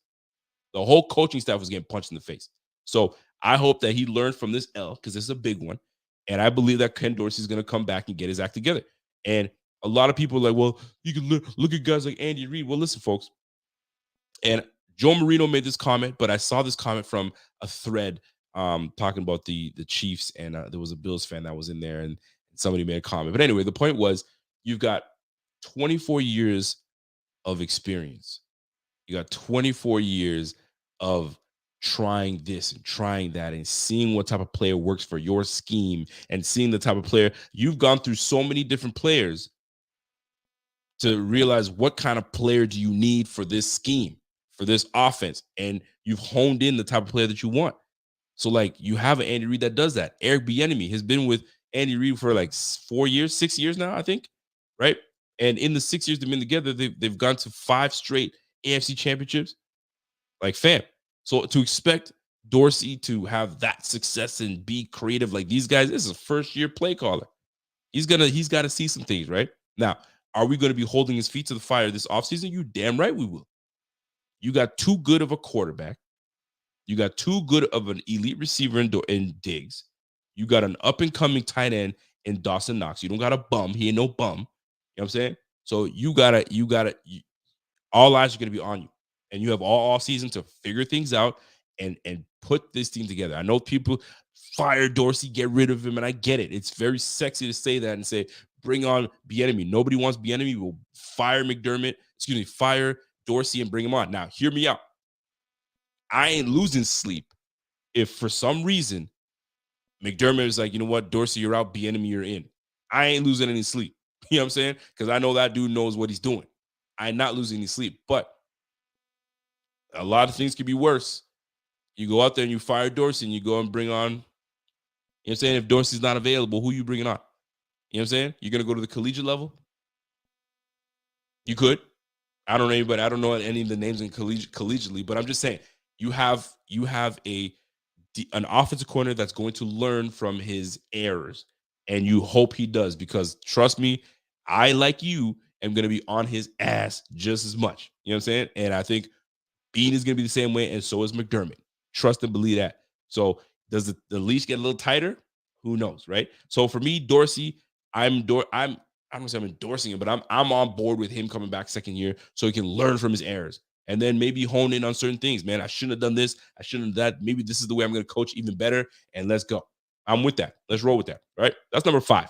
The whole coaching staff was getting punched in the face. So I hope that he learned from this L, because this is a big one. And I believe that Ken Dorsey is going to come back and get his act together. And a lot of people are like, well, you can look at guys like Andy Reid. Well, listen, folks. And Joe Marino made this comment, but I saw this comment from a thread talking about the Chiefs, and there was a Bills fan that was in there, and somebody made a comment. But anyway, the point was, you've got 24 years of experience. You got 24 years of trying this and trying that and seeing what type of player works for your scheme and seeing the type of player you've gone through so many different players to realize what kind of player do you need for this scheme, for this offense, and you've honed in the type of player that you want. So like you have an Andy Reid that does that. Eric Bieniemy has been with Andy Reid for like 4 years, 6 years now, I think, right? And in the 6 years they've been together, they've gone to 5 straight AFC championships. Like fam, so to expect Dorsey to have that success and be creative like these guys, this is a first year play caller. He's got to see some things, right? Now, are we going to be holding his feet to the fire this offseason? You damn right we will. You got too good of a quarterback. You got too good of an elite receiver in Diggs. You got an up and coming tight end in Dawson Knox. You don't got a bum. He ain't no bum. You know what I'm saying? So all eyes are going to be on you. And you have all season to figure things out and put this team together. I know people fire Dorsey, get rid of him, and I get it. It's very sexy to say that and say, bring on Bieniemy. Nobody wants Bieniemy. We'll fire Dorsey and bring him on. Now, hear me out. I ain't losing sleep if for some reason McDermott is like, you know what, Dorsey, you're out, Bieniemy, you're in. I ain't losing any sleep. You know what I'm saying? Because I know that dude knows what he's doing. I'm not losing any sleep. But a lot of things could be worse. You go out there and you fire Dorsey and you go and bring on, you know what I'm saying? If Dorsey's not available, who you bringing on? You know what I'm saying? You're going to go to the collegiate level? You could. I don't know anybody. I don't know any of the names in collegiately, but I'm just saying you have an offensive coordinator that's going to learn from his errors, and you hope he does because trust me, I like you am going to be on his ass just as much. You know what I'm saying? And I think Beane is going to be the same way, and so is McDermott. Trust and believe that. So does the leash get a little tighter? Who knows, right? So for me, Dorsey, I don't say I'm endorsing him, but I'm on board with him coming back second year so he can learn from his errors and then maybe hone in on certain things. Man, I shouldn't have done this. I shouldn't have that. Maybe this is the way I'm going to coach even better. And let's go. I'm with that. Let's roll with that. Right? That's number 5.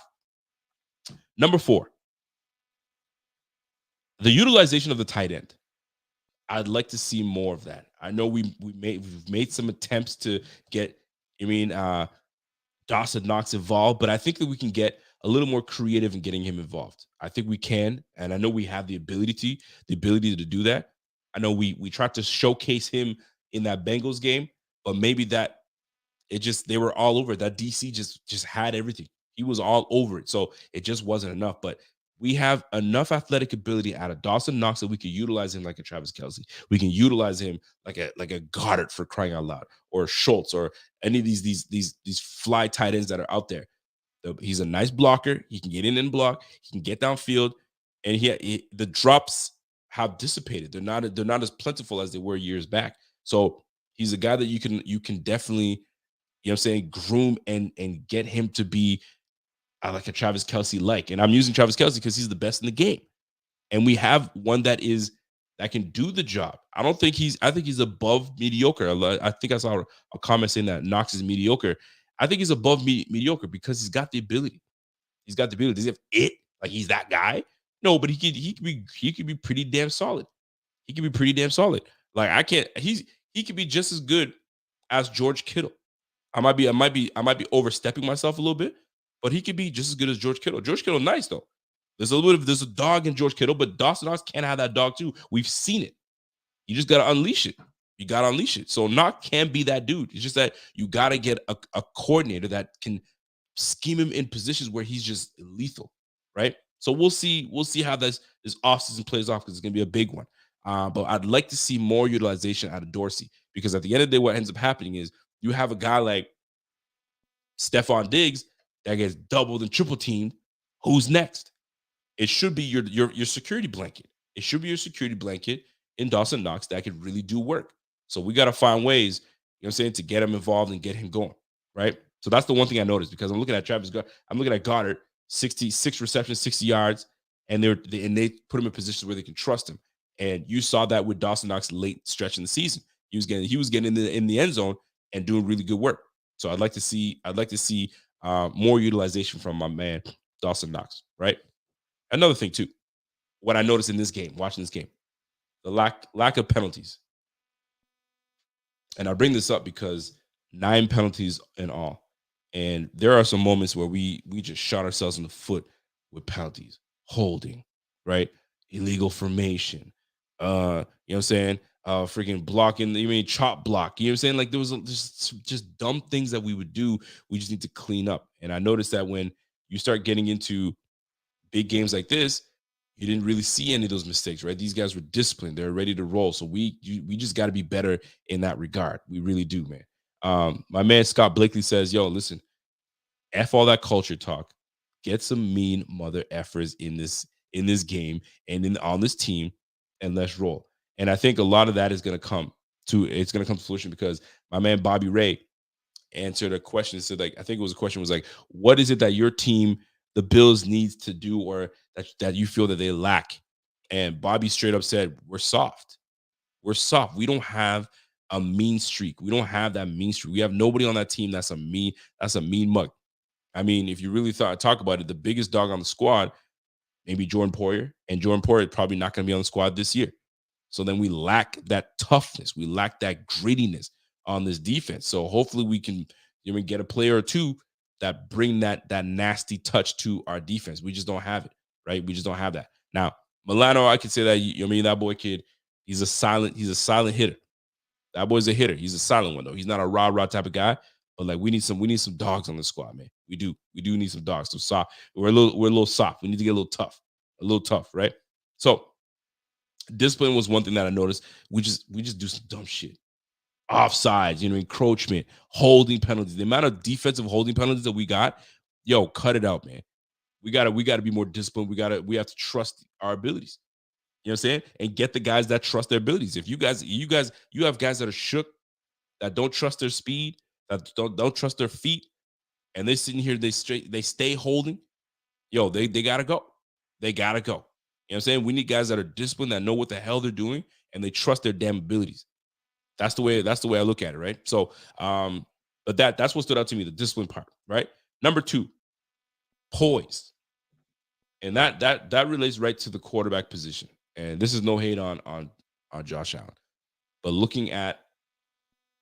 Number 4, the utilization of the tight end. I'd like to see more of that. I know we've made some attempts to get, Dawson Knox involved, but I think that we can get a little more creative in getting him involved. I think we can, and I know we have the ability to do that. I know we tried to showcase him in that Bengals game, but maybe that they were all over it. That DC just had everything. He was all over it, so it just wasn't enough. But we have enough athletic ability out of Dawson Knox that we can utilize him like a Travis Kelce. We can utilize him like a Goddard for crying out loud, or Schultz, or any of these fly tight ends that are out there. He's a nice blocker. He can get in and block. He can get downfield, and the drops have dissipated. They're not as plentiful as they were years back. So he's a guy that you can definitely, you know what I'm saying, groom and get him to be like a Travis Kelce like. And I'm using Travis Kelce because he's the best in the game. And we have one that can do the job. I think he's above mediocre. I think I saw a comment saying that Knox is mediocre. I think he's above mediocre because he's got the ability. He's got the ability. Does he have it? Like he's that guy? No, but he could be pretty damn solid. He could be pretty damn solid. Like he could be just as good as George Kittle. I might be overstepping myself a little bit, but he could be just as good as George Kittle. George Kittle, nice though. There's a dog in George Kittle, but Dawson Knox can't have that dog too. We've seen it. You just gotta unleash it. You gotta unleash it. So Knox can be that dude. It's just that you gotta get a coordinator that can scheme him in positions where he's just lethal, right? So we'll see how this offseason plays off because it's gonna be a big one. But I'd like to see more utilization out of Dorsey because at the end of the day, what ends up happening is you have a guy like Stephon Diggs that gets doubled and triple teamed. Who's next? It should be your security blanket. It should be your security blanket in Dawson Knox that could really do work. So we got to find ways, you know what I'm saying, to get him involved and get him going, right? So that's the one thing I noticed because I'm looking at I'm looking at Goddard, 66 receptions, 60 yards, and they put him in positions where they can trust him. And you saw that with Dawson Knox late stretch in the season. He was getting in the end zone and doing really good work. So I'd like to see more utilization from my man Dawson Knox, right? Another thing too, what I noticed in this game, watching this game, the lack of penalties. And I bring this up because 9 penalties in all. And there are some moments where we just shot ourselves in the foot with penalties, holding, right? Illegal formation. You know what I'm saying? Freaking blocking, you mean chop block. You know what I'm saying? Like there was just dumb things that we would do. We just need to clean up. And I noticed that when you start getting into big games like this, you didn't really see any of those mistakes, right? These guys were disciplined; they're ready to roll. So we just got to be better in that regard. We really do, man. My man Scott Blakely says, "Yo, listen, f all that culture talk. Get some mean mother effers in this game and on this team, and let's roll." And I think a lot of that is going to come to fruition because my man Bobby Ray answered a question. Said like, I think it was a question was like, what is it that your team, the Bills, needs to do or that you feel that they lack? And Bobby straight up said, we're soft. We're soft. We don't have a mean streak. We don't have that mean streak. We have nobody on that team that's a mean mug. I mean, if you really talk about it, the biggest dog on the squad, maybe Jordan Poyer, and Jordan Poyer is probably not going to be on the squad this year. So then we lack that toughness. We lack that grittiness on this defense. So hopefully we can get a player or two that bring that nasty touch to our defense. We just don't have it, right? We just don't have that. Now, Milano, I can say that that boy kid, he's a silent hitter. That boy's a hitter. He's a silent one though. He's not a rah type of guy. But like we need some dogs on the squad, man. We do need some dogs. So soft. We're a little soft. We need to get a little tough, right? So discipline was one thing that I noticed. We just do some dumb shit. Offsides, encroachment, holding penalties. The amount of defensive holding penalties that we got, cut it out, man. We gotta be more disciplined. We have to trust our abilities. You know what I'm saying? And get the guys that trust their abilities. If you have guys that are shook, that don't trust their speed, that don't trust their feet, and they're sitting here, they stay holding, they gotta go. They gotta go. You know what I'm saying? We need guys that are disciplined, that know what the hell they're doing, and they trust their damn abilities. That's the way I look at it, right? So, but that's what stood out to me, the discipline part, right? Number 2, poise. And that relates right to the quarterback position. And this is no hate on Josh Allen. But looking at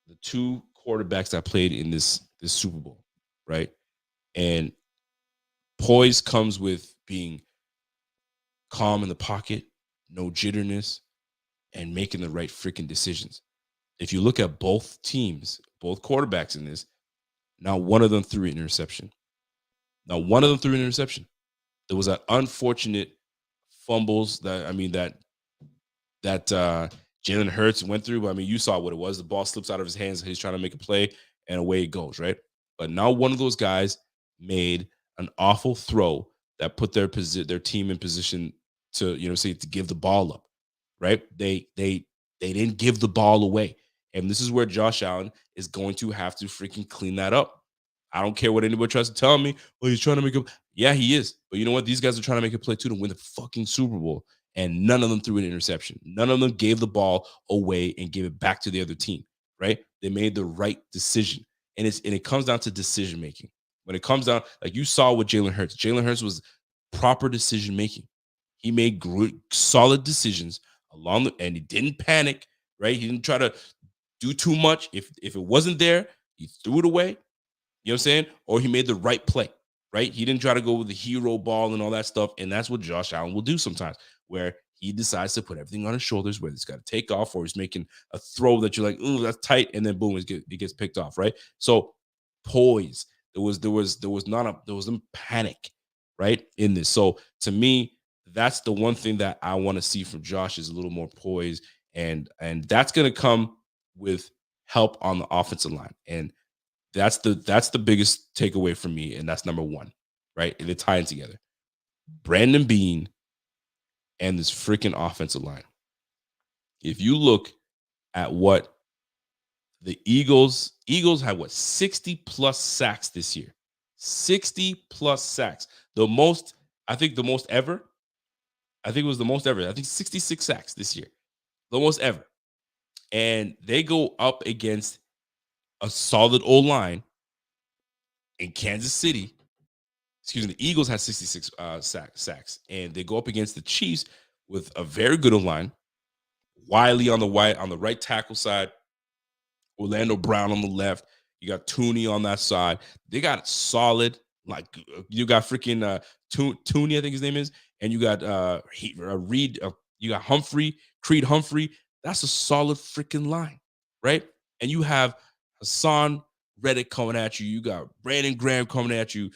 the 2 quarterbacks that played in this Super Bowl, right? And poise comes with being calm in the pocket, no jitterness, and making the right freaking decisions. If you look at both teams, both quarterbacks in this, now one of them threw an interception. There was that unfortunate fumbles that Jalen Hurts went through. But I mean, you saw what it was. The ball slips out of his hands. He's trying to make a play, and away it goes, right? But now one of those guys made an awful throw that put their team in position to to give the ball up, right? They didn't give the ball away. And this is where Josh Allen is going to have to freaking clean that up. I don't care what anybody tries to tell me. Well, he's trying to make a... Yeah, he is. But you know what? These guys are trying to make a play too to win the fucking Super Bowl. And none of them threw an interception. None of them gave the ball away and gave it back to the other team, right? They made the right decision. And it comes down to decision making. When it comes down, like you saw with Jalen Hurts. Jalen Hurts was proper decision making. He made good, solid decisions and he didn't panic, right? He didn't try to do too much. If it wasn't there, he threw it away. You know what I'm saying? Or he made the right play, right? He didn't try to go with the hero ball and all that stuff. And that's what Josh Allen will do sometimes, where he decides to put everything on his shoulders, whether it's got to take off or he's making a throw that you're like, ooh, that's tight. And then boom, it gets picked off, right? So poise. There was no panic, right, in this. So to me, that's the one thing that I want to see from Josh is a little more poise. And that's going to come with help on the offensive line. And that's the biggest takeaway for me, and that's number 1, right? And they're tying together. Brandon Beane and this freaking offensive line. If you look at what the Eagles had 60 plus sacks this year. 60 plus sacks. The most ever. I think it was the most ever. I think 66 sacks this year. The most ever. And they go up against a solid O-line in Kansas City. Excuse me, the Eagles had 66 sacks, and they go up against the Chiefs with a very good O-line, Wiley on the right tackle side, Orlando Brown on the left. You got Tooney on that side. They got solid, like you got freaking Tooney, I think his name is, and you got Reed. You got Creed Humphrey. That's a solid freaking line, right? And you have Hassan Reddick coming at you. You got Brandon Graham coming at you.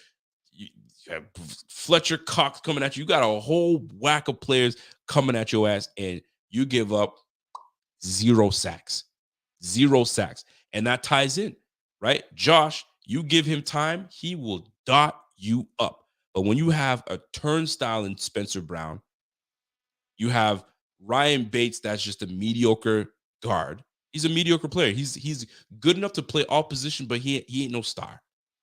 You have Fletcher Cox coming at you. You got a whole whack of players coming at your ass, and you give up 0 sacks. 0 sacks. And that ties in, right? Josh, you give him time, he will dot you up. But when you have a turnstile in Spencer Brown, you have Ryan Bates, that's just a mediocre guard. He's a mediocre player. He's good enough to play all position, but he ain't no star.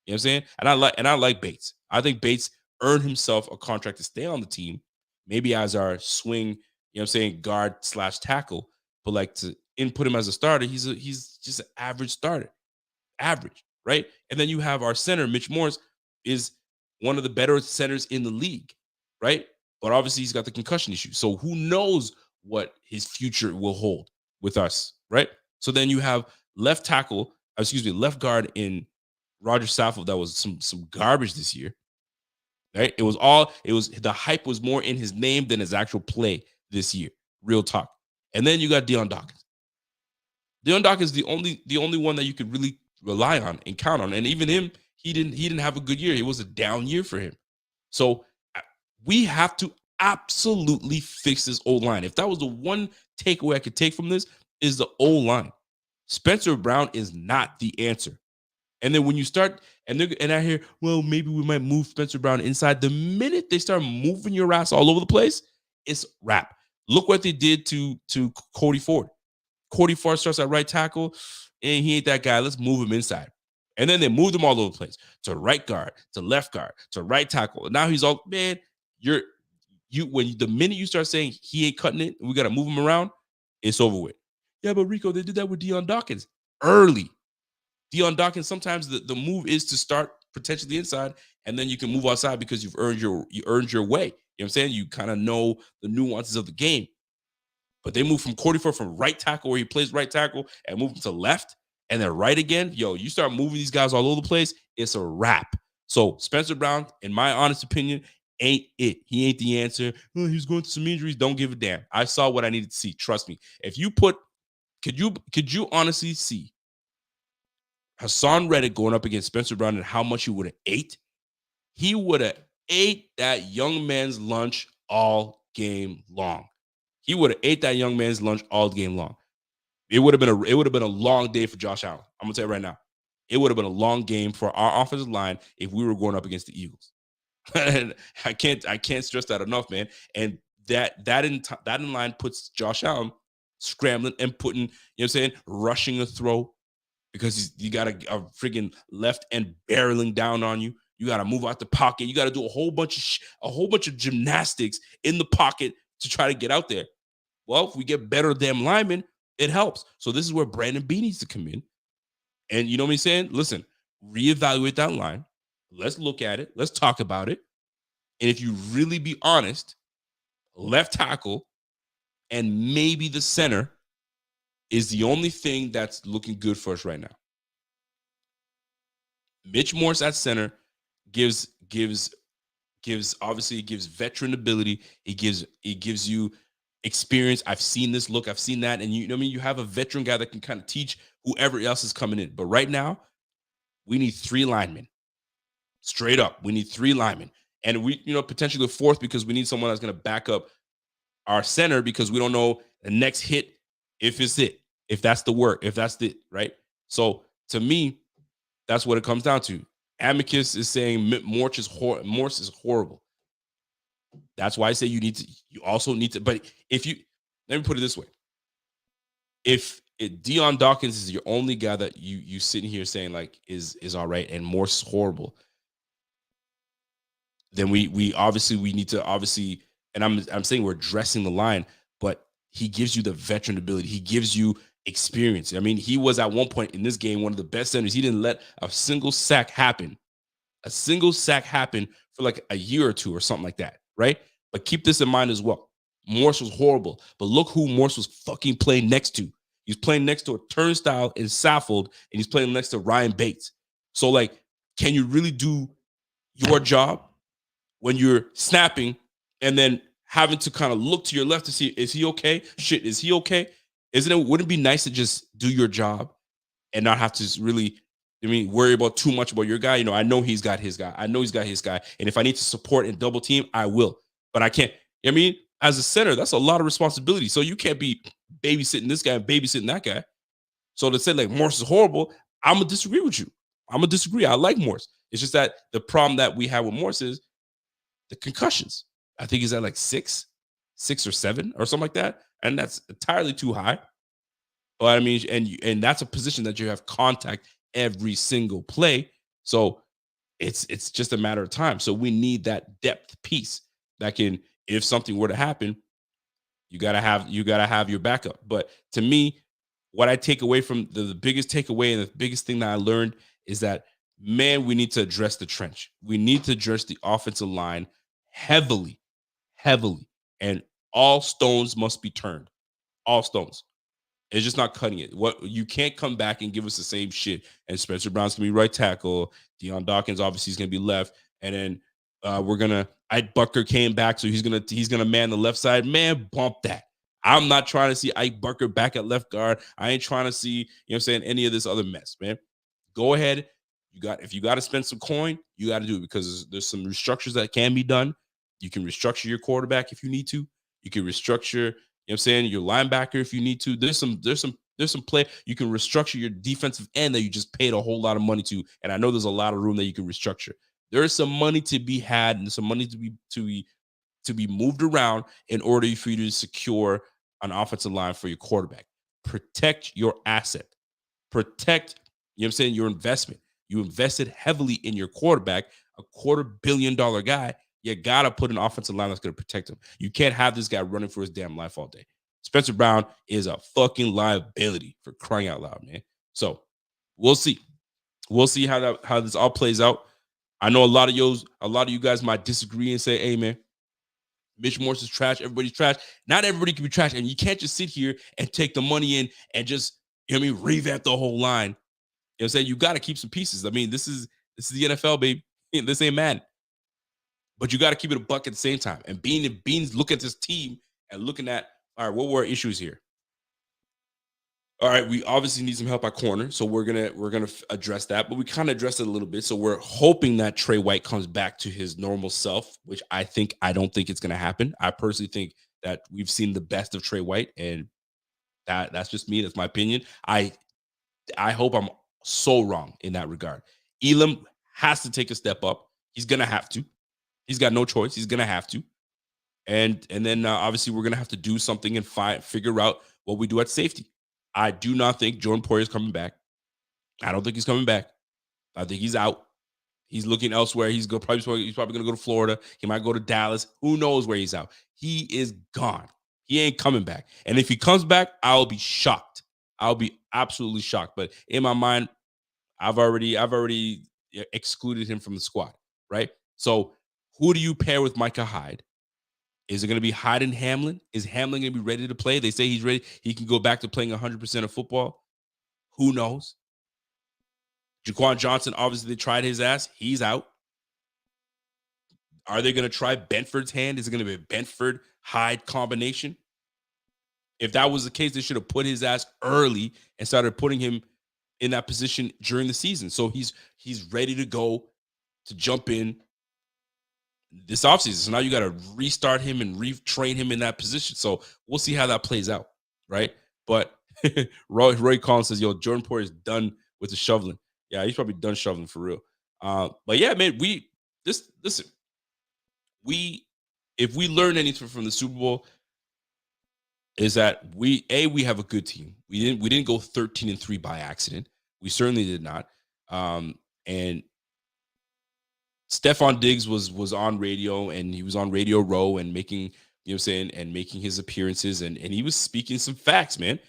You know what I'm saying? And I like Bates. I think Bates earned himself a contract to stay on the team, maybe as our swing, you know what I'm saying, guard / tackle, but like to input him as a starter, he's just an average starter. Average, right? And then you have our center, Mitch Morse, is one of the better centers in the league, right? But obviously he's got the concussion issue. So who knows what his future will hold with us, right? So then you have left guard in Roger Saffold that was some garbage this year, right? It was the hype was more in his name than his actual play this year. Real talk. And then you got Deion Dawkins. Deion Dawkins is the only one that you could really rely on and count on. And even him, he didn't have a good year. It was a down year for him. So we have to absolutely fix this O-line. If that was the one takeaway I could take from this, is the O-line. Spencer Brown is not the answer. And then when you start, and I hear, well, maybe we might move Spencer Brown inside. The minute they start moving your ass all over the place, it's wrap. Look what they did to Cody Ford. Cody Ford starts at right tackle, and he ain't that guy. Let's move him inside. And then they moved him all over the place, to right guard, to left guard, to right tackle. And now he's all, man, the minute you start saying he ain't cutting it, and we got to move him around, it's over with. Yeah, but Rico, they did that with Deion Dawkins early. Deion Dawkins, sometimes the move is to start potentially inside, and then you can move outside because you've earned your way. You know what I'm saying? You kind of know the nuances of the game. But they move from Cody Ford from right tackle, where he plays right tackle, and move him to left, and then right again. Yo, you start moving these guys all over the place, it's a wrap. So Spencer Brown, in my honest opinion, ain't it. He ain't the answer. Oh, he's going through some injuries. Don't give a damn. I saw what I needed to see. Trust me. If you could you honestly see Hassan Reddick going up against Spencer Brown and how much he would have ate? He would have ate that young man's lunch all game long. He would have ate that young man's lunch all game long. It would have been a long day for Josh Allen. I'm gonna tell you right now. It would have been a long game for our offensive line if we were going up against the Eagles. And I can't stress that enough, man. And that in line puts Josh Allen scrambling and putting, you know what I'm saying, rushing a throw, because you got a freaking left end barreling down on you. You got to move out the pocket. You got to do a whole bunch of gymnastics in the pocket to try to get out there. Well, if we get better damn linemen, it helps. So this is where Brandon Beane needs to come in. And you know what I'm saying? Listen, reevaluate that line. Let's look at it. Let's talk about it. And if you really be honest, left tackle and maybe the center is the only thing that's looking good for us right now. Mitch Morse at center gives obviously, it gives veteran ability. It gives you experience. I've seen this look. I've seen that. And you know what I mean? You have a veteran guy that can kind of teach whoever else is coming in. But right now, we need 3 linemen. Straight up, we need 3 linemen. And we, potentially a 4th, because we need someone that's going to back up our center, because we don't know the next hit, if it's it, if that's the work, if that's it, right? So to me, that's what it comes down to. Amicus is saying Morse is horrible. That's why I say you also need to, but let me put it this way. If Deion Dawkins is your only guy that you sitting here saying like is all right and Morse is horrible, then we need to obviously, and I'm saying we're dressing the line, but he gives you the veteran ability. He gives you experience. I mean, he was at one point in this game one of the best centers. He didn't let a single sack happen. For like a year or two or something like that, right? But keep this in mind as well. Morse was horrible, but look who Morse was fucking playing next to. He's playing next to a turnstile in Saffold, and he's playing next to Ryan Bates. So, like, can you really do your job when you're snapping and then having to kind of look to your left to see, is he okay? Shit, is he okay? Wouldn't it be nice to just do your job and not have to really, worry about too much about your guy? I know he's got his guy. I know he's got his guy. And if I need to support and double team, I will. But I can't. As a center, that's a lot of responsibility. So you can't be babysitting this guy and babysitting that guy. So to say like Morse is horrible, I'm gonna disagree with you. I'm gonna disagree. I like Morse. It's just that the problem that we have with Morse is the concussions. I think he's at like six or seven or something like that, and that's entirely too high. But and that's a position that you have contact every single play. So it's just a matter of time. So we need that depth piece that can, if something were to happen, you gotta have your backup. But to me, what I take away from the biggest takeaway and the biggest thing that I learned is that, man, we need to address the trench. We need to address the offensive line heavily, heavily, and all stones must be turned. All stones. It's just not cutting it. What you can't come back and give us the same shit. And Spencer Brown's gonna be right tackle. Deion Dawkins obviously is gonna be left, and then Ike Bucker came back, so he's gonna man the left side. Man, bump that. I'm not trying to see Ike Bucker back at left guard. I ain't trying to see, any of this other mess, man. Go ahead. If you got to spend some coin, you got to do it, because there's some restructures that can be done. You can restructure your quarterback if you need to. You can restructure, your linebacker if you need to. There's some play. You can restructure your defensive end that you just paid a whole lot of money to. And I know there's a lot of room that you can restructure. There is some money to be had and some money to be moved around in order for you to secure an offensive line for your quarterback. Protect your asset. Protect, your investment. You invested heavily in your quarterback, a $250 million guy. You got to put an offensive line that's going to protect him. You can't have this guy running for his damn life all day. Spencer Brown is a fucking liability, for crying out loud, man. So we'll see. We'll see how this all plays out. I know a lot of you guys might disagree and say, hey, man, Mitch Morse is trash. Everybody's trash. Not everybody can be trash. And you can't just sit here and take the money in and just, revamp the whole line. You know what I'm saying? You got to keep some pieces. This is the NFL, baby. This ain't Madden. But you got to keep it a buck at the same time. And Beane's look at this team and looking at, all right, what were our issues here? All right, we obviously need some help at corner, so we're gonna address that. But we kind of addressed it a little bit. So we're hoping that Trey White comes back to his normal self, which I don't think it's gonna happen. I personally think that we've seen the best of Trey White, and that's just me. That's my opinion. I hope I'm so wrong in that regard. Elam has to take a step up. He's gonna have to. He's got no choice. He's gonna have to. And then obviously we're gonna have to do something and figure out what we do at safety. I do not think Jordan Poyer is coming back. I don't think he's coming back. I think he's out. He's looking elsewhere. He's probably going to go to Florida. He might go to Dallas. Who knows where he's out? He is gone. He ain't coming back. And if he comes back, I'll be shocked. I'll be absolutely shocked. But in my mind, I've already excluded him from the squad, right? So who do you pair with Micah Hyde? Is it going to be Hyde and Hamlin? Is Hamlin going to be ready to play? They say he's ready. He can go back to playing 100% of football. Who knows? Jaquan Johnson, obviously they tried his ass. He's out. Are they going to try Benford's hand? Is it going to be a Benford-Hyde combination? If that was the case, they should have put his ass early and started putting him in that position during the season. So he's ready to go, to jump in this offseason. So now you got to restart him and retrain him in that position. So we'll see how that plays out, right? But Roy Collins says, yo, Jordan Poyer is done with the shoveling. Yeah, he's probably done shoveling for real. But yeah, man, if we learn anything from the Super Bowl, is that we have a good team. We didn't go 13-3 by accident. We certainly did not. And Stephon Diggs was on radio, and he was on Radio Row and making, and making his appearances, and he was speaking some facts, man.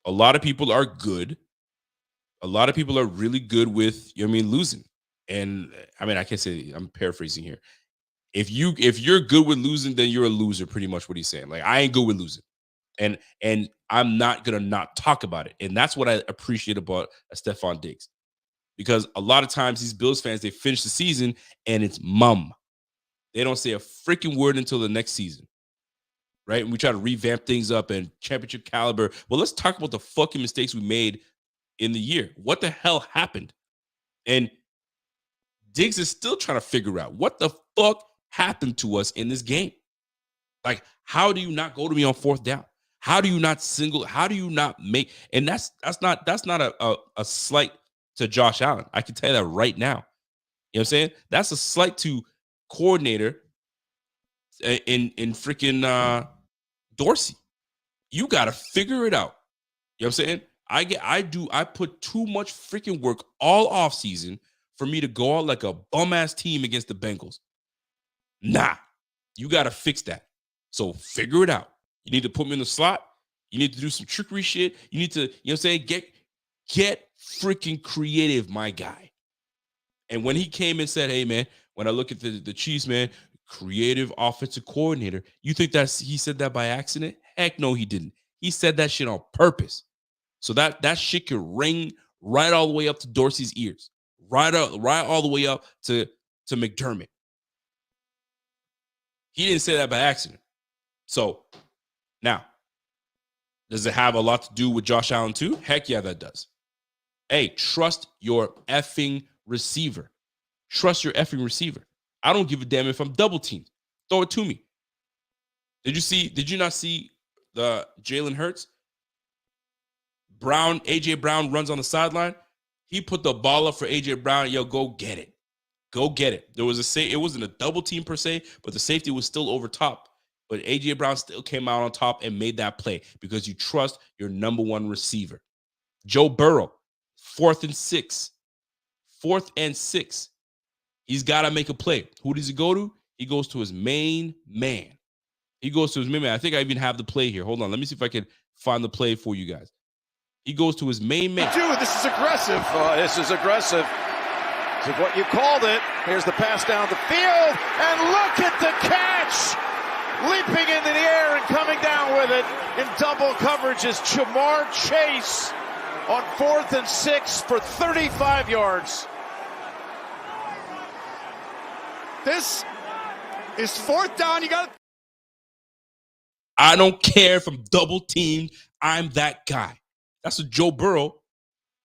A lot of people are good. A lot of people are really good with, losing. And I can't say, I'm paraphrasing here. If you're good with losing, then you're a loser. Pretty much what he's saying. Like, I ain't good with losing, and I'm not gonna not talk about it. And that's what I appreciate about Stephon Diggs, because a lot of times these Bills fans, they finish the season and it's mum. They don't say a freaking word until the next season, right? And we try to revamp things up and championship caliber. Well, let's talk about the fucking mistakes we made in the year. What the hell happened? And Diggs is still trying to figure out what the fuck happened to us in this game. Like, how do you not go to me on fourth down? How do you not single? How do you not make? And that's not a slight to Josh Allen. I can tell you that right now. You know what I'm saying? That's a slight to coordinator in freaking Dorsey. You got to figure it out. You know what I'm saying? I put too much freaking work all off season for me to go out like a bum ass team against the Bengals. Nah, you got to fix that. So figure it out. You need to put me in the slot. You need to do some trickery shit. You need to, you know what I'm saying? Get freaking creative, my guy. And when he came and said, hey, man, when I look at the Chiefs, man, creative offensive coordinator, you think he said that by accident? Heck no, he didn't. He said that shit on purpose. So that shit could ring right all the way up to Dorsey's ears. Right all the way up to McDermott. He didn't say that by accident. So now, does it have a lot to do with Josh Allen too? Heck yeah, that does. Hey, trust your effing receiver. Trust your effing receiver. I don't give a damn if I'm double teamed. Throw it to me. Did you not see the Jalen Hurts? AJ Brown runs on the sideline. He put the ball up for AJ Brown. Yo, go get it. Go get it. There was it wasn't a double team per se, but the safety was still over top. But AJ Brown still came out on top and made that play because you trust your number one receiver. Joe Burrow, 4th and 6. 4th and 6. He's got to make a play. Who does he go to? He goes to his main man. I think I even have the play here. Hold on. Let me see if I can find the play for you guys. He goes to his main man. Dude, this is aggressive. This is aggressive. This is what you called it. Here's the pass down the field. And look at the catch. Leaping into the air and coming down with it in double coverage is Jamar Chase on 4th and 6 for 35 yards. This is 4th down. I don't care if I'm double teamed. I'm that guy. That's what Joe Burrow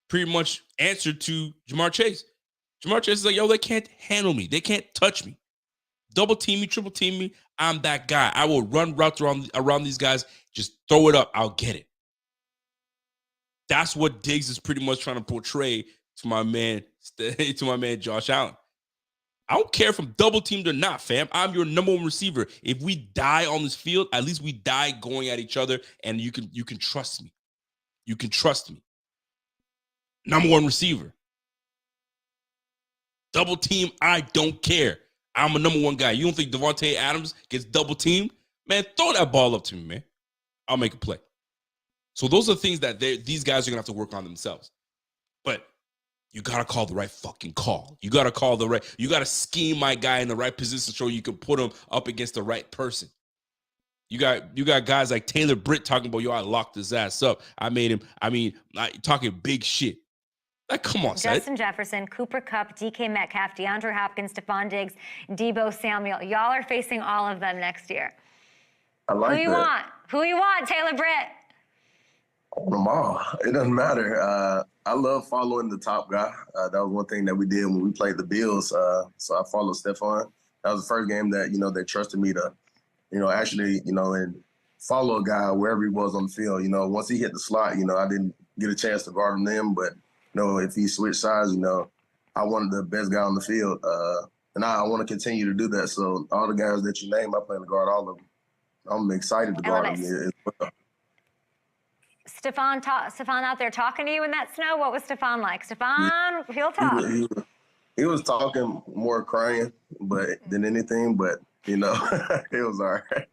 pretty much answered to Jamar Chase. Jamar Chase is like, yo, they can't handle me. They can't touch me. Double team me, triple team me. I'm that guy. I will run routes around these guys. Just throw it up. I'll get it. That's what Diggs is pretty much trying to portray to my man Josh Allen. I don't care if I'm double teamed or not, fam. I'm your number one receiver. If we die on this field, at least we die going at each other, and you can trust me. You can trust me. Number one receiver. Double team, I don't care. I'm a number one guy. You don't think Devontae Adams gets double teamed? Man, throw that ball up to me, man. I'll make a play. So those are things that these guys are going to have to work on themselves. But you got to call the right fucking call. You got to scheme my guy in the right position so you can put him up against the right person. You got guys like Taylor Britt talking about, yo, I locked his ass up. Talking big shit. Like, come on, Justin Jefferson, Cooper Kupp, DK Metcalf, DeAndre Hopkins, Stephon Diggs, Deebo Samuel. Y'all are facing all of them next year. I like that. Who you want, Taylor Britt? Them all. It doesn't matter. I love following the top guy. That was one thing that we did when we played the Bills. So I followed Stephon. That was the first game that, they trusted me to, actually, and follow a guy wherever he was on the field. Once he hit the slot, I didn't get a chance to guard him then, but if he switched sides, I wanted the best guy on the field. And I want to continue to do that. So all the guys that you name, I plan to guard all of them. I'm excited to guard them. Stephon out there talking to you in that snow? What was Stephon like? Stephon, he'll talk. He was talking more crying than anything, but, it was all right.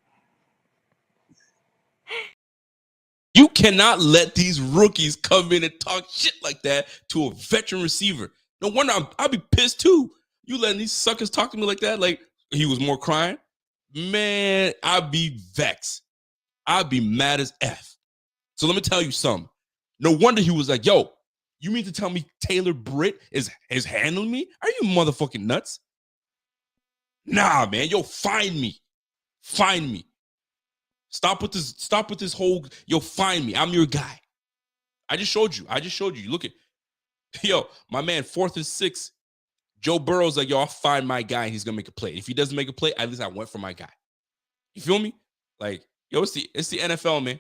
You cannot let these rookies come in and talk shit like that to a veteran receiver. No wonder I'll be pissed too. You letting these suckers talk to me like that? Like, he was more crying, man, I'd be vexed. I'd be mad as F. So let me tell you something. No wonder he was like, yo, you mean to tell me Taylor Britt is handling me? Are you motherfucking nuts? Nah, man. Yo, find me. Find me. Stop with this whole, yo, find me. I'm your guy. I just showed you. Look at, yo, my man, 4th and 6. Joe Burrow's like, yo, I'll find my guy and he's going to make a play. If he doesn't make a play, at least I went for my guy. You feel me? Like, yo, it's the NFL, man.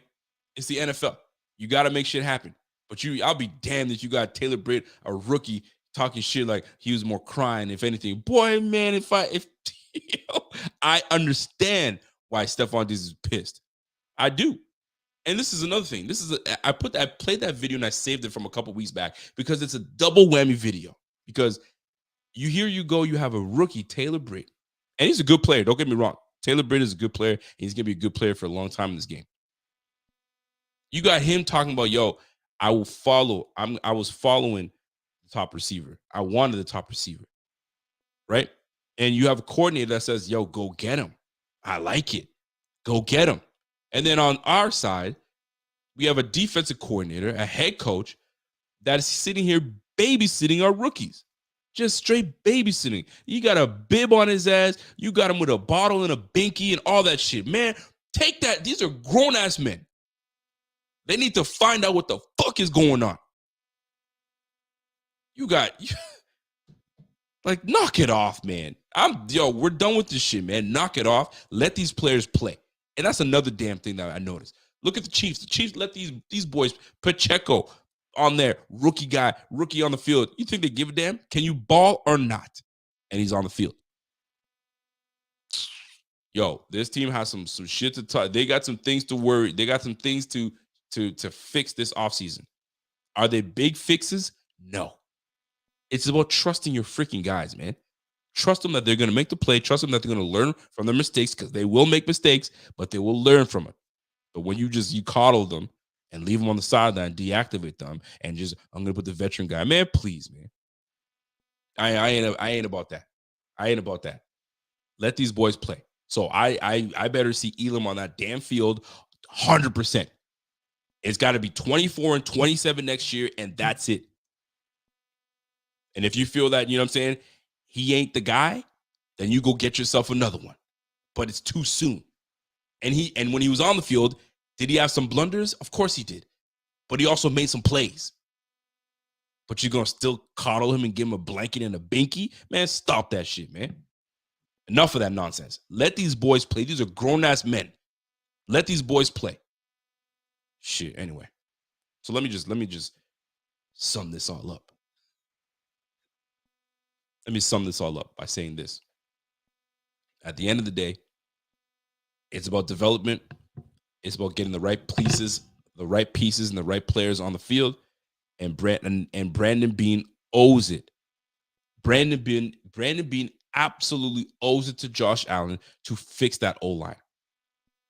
It's the NFL. You got to make shit happen. But I'll be damned if you got Taylor Britt, a rookie, talking shit like he was more crying, if anything. Boy, man, I understand why Stephon Diggs is pissed. I do. And this is another thing. I played that video and I saved it from a couple weeks back because it's a double whammy video. Because you have a rookie, Taylor Britt, and he's a good player. Don't get me wrong. Taylor Britt is a good player, and he's going to be a good player for a long time in this game. You got him talking about, yo, I was following the top receiver. I wanted the top receiver, right? And you have a coordinator that says, yo, go get him. I like it. Go get him. And then on our side, we have a defensive coordinator, a head coach that is sitting here babysitting our rookies. Just straight babysitting. You got a bib on his ass. You got him with a bottle and a binky and all that shit. Man, take that. These are grown-ass men. They need to find out what the fuck is going on. Like, knock it off, man. We're done with this shit, man. Knock it off. Let these players play. And that's another damn thing that I noticed. Look at the Chiefs. The Chiefs let these boys, Pacheco on there, rookie on the field. You think they give a damn? Can you ball or not? And he's on the field. Yo, this team has some shit to talk. They got some things to worry. They got some things to fix this offseason. Are they big fixes? No. It's about trusting your freaking guys, man. Trust them that they're going to make the play. Trust them that they're going to learn from their mistakes, because they will make mistakes, but they will learn from it. But when you coddle them and leave them on the sideline, deactivate them, and just, I'm going to put the veteran guy, man, please, man. I ain't about that. I ain't about that. Let these boys play. So I better see Elam on that damn field 100%. It's got to be 24 and 27 next year, and that's it. And if you feel that, you know what I'm saying, he ain't the guy, then you go get yourself another one. But it's too soon. And when he was on the field, did he have some blunders? Of course he did. But he also made some plays. But you're going to still coddle him and give him a blanket and a binky? Man, stop that shit, man. Enough of that nonsense. Let these boys play. These are grown-ass men. Let these boys play. Shit, anyway. So let me just sum this all up. Let me sum this all up by saying this. At the end of the day, it's about development. It's about getting the right pieces and the right players on the field. And Brandon Beane owes it. Brandon Beane absolutely owes it to Josh Allen to fix that O-line.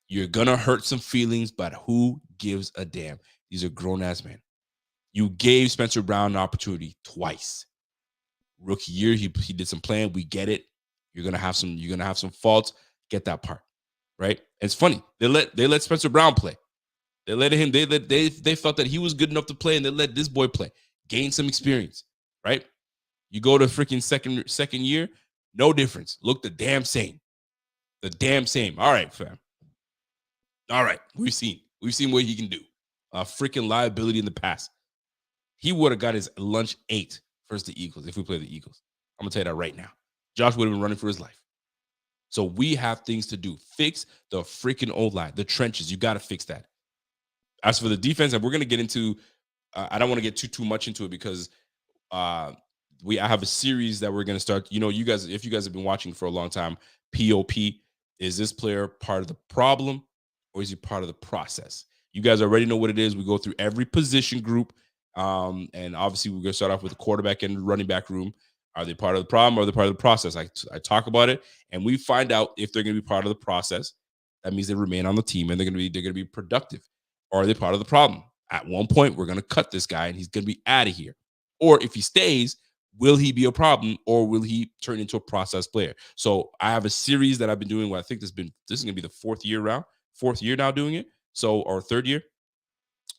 You're going to hurt some feelings, but who gives a damn? These are grown-ass men. You gave Spencer Brown an opportunity twice. Rookie year, he did some playing. We get it. You're gonna have some faults. Get that part, right? And it's funny. They let Spencer Brown play. They let him. They felt that he was good enough to play, and they let this boy play, gain some experience, right? You go to freaking second year, no difference. Look the damn same. The damn same. All right, fam. All right, we've seen what he can do. A freaking liability in the past. He would have got his lunch ate versus the Eagles if we play the Eagles. I'm going to tell you that right now. Josh would have been running for his life. So we have things to do. Fix the freaking O-line, the trenches. You got to fix that. As for the defense, and we're going to get into, I don't want to get too much into it because I have a series that we're going to start. You know, if you guys have been watching for a long time, POP, is this player part of the problem or is he part of the process? You guys already know what it is. We go through every position group. And obviously, we're going to start off with the quarterback and running back room. Are they part of the problem or are they part of the process? I talk about it, and we find out if they're going to be part of the process. That means they remain on the team and they're going to be productive. Or are they part of the problem? At one point, we're going to cut this guy and he's going to be out of here. Or if he stays, will he be a problem or will he turn into a process player? So I have a series that I've been doing where I think this is going to be the fourth year now doing it. So, or third year.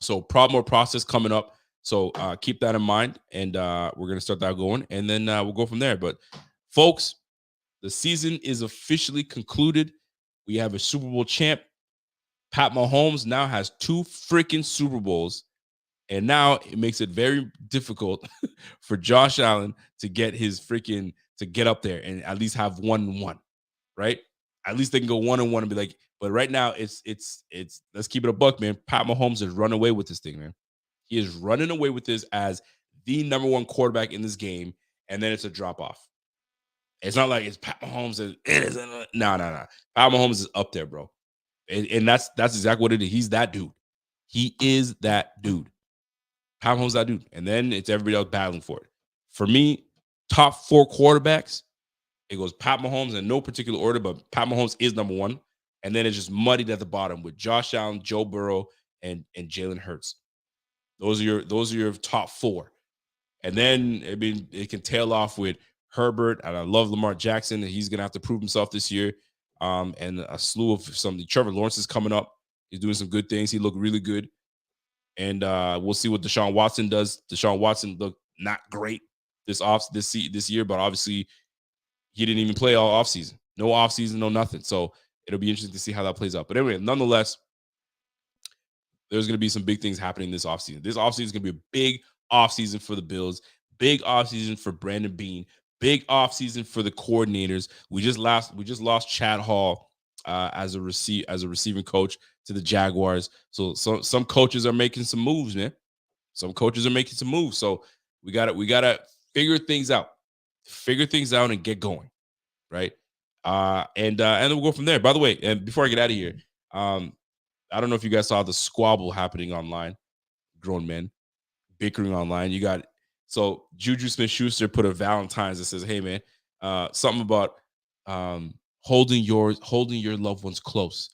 So problem or process coming up. So keep that in mind, and we're going to start that going, and then we'll go from there. But folks, the season is officially concluded. We have a Super Bowl champ. Pat Mahomes now has 2 freaking Super Bowls. And now it makes it very difficult for Josh Allen to get to get up there and at least have 1-1, right? At least they can go 1-1 and be like, but right now it's let's keep it a buck, man. Pat Mahomes has run away with this thing, man. He is running away with this as the number 1 quarterback in this game, and then it's a drop off. It's not like it's Pat Mahomes. It isn't. No. Pat Mahomes is up there, bro. And that's exactly what it is. He's that dude. He is that dude. Pat Mahomes, that dude. And then it's everybody else battling for it. For me, top 4 quarterbacks, it goes Pat Mahomes in no particular order, but Pat Mahomes is number 1. And then it's just muddied at the bottom with Josh Allen, Joe Burrow, and Jalen Hurts. Those are your top 4. And then it can tail off with Herbert, and I love Lamar Jackson, and he's gonna have to prove himself this year. And a slew of something. Trevor Lawrence is coming up. He's doing some good things. He looked really good. And we'll see what Deshaun Watson does. Deshaun Watson looked not great this year, but obviously he didn't even play all offseason. No offseason, no nothing. So it'll be interesting to see how that plays out. But anyway, nonetheless, there's going to be some big things happening this offseason. This offseason is going to be a big offseason for the Bills, big offseason for Brandon Beane, big offseason for the coordinators. We just lost Chad Hall as a receiving coach to the Jaguars. So some coaches are making some moves, man. Some coaches are making some moves. So we gotta figure things out and get going, right? And then we'll go from there. By the way, and before I get out of here, I don't know if you guys saw the squabble happening online. Grown men bickering online. You got so Juju Smith-Schuster put a Valentine's that says, "Hey man, something about holding your loved ones close."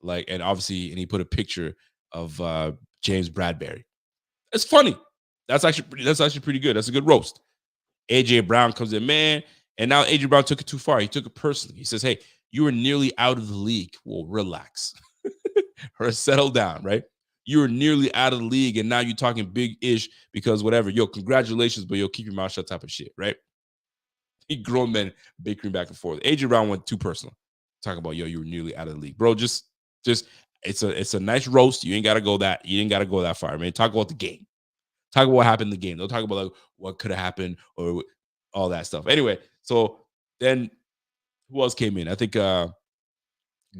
Like, and obviously, and he put a picture of James Bradbury. It's funny. That's actually pretty good. That's a good roast. AJ Brown comes in, man, and now AJ Brown took it too far. He took it personally. He says, "Hey, you were nearly out of the league." Well, relax, or settle down, right? You were nearly out of the league, and now you're talking big ish because whatever. Yo, congratulations, but you'll keep your mouth shut, type of shit, right? He grown men bickering back and forth. AJ Brown went too personal. Talking about, yo, you were nearly out of the league, bro. Just it's a nice roast. You ain't gotta go that far, man. Talk about the game. Talk about what happened in the game. Don't talk about like what could have happened or all that stuff. Anyway, so then who else came in? I think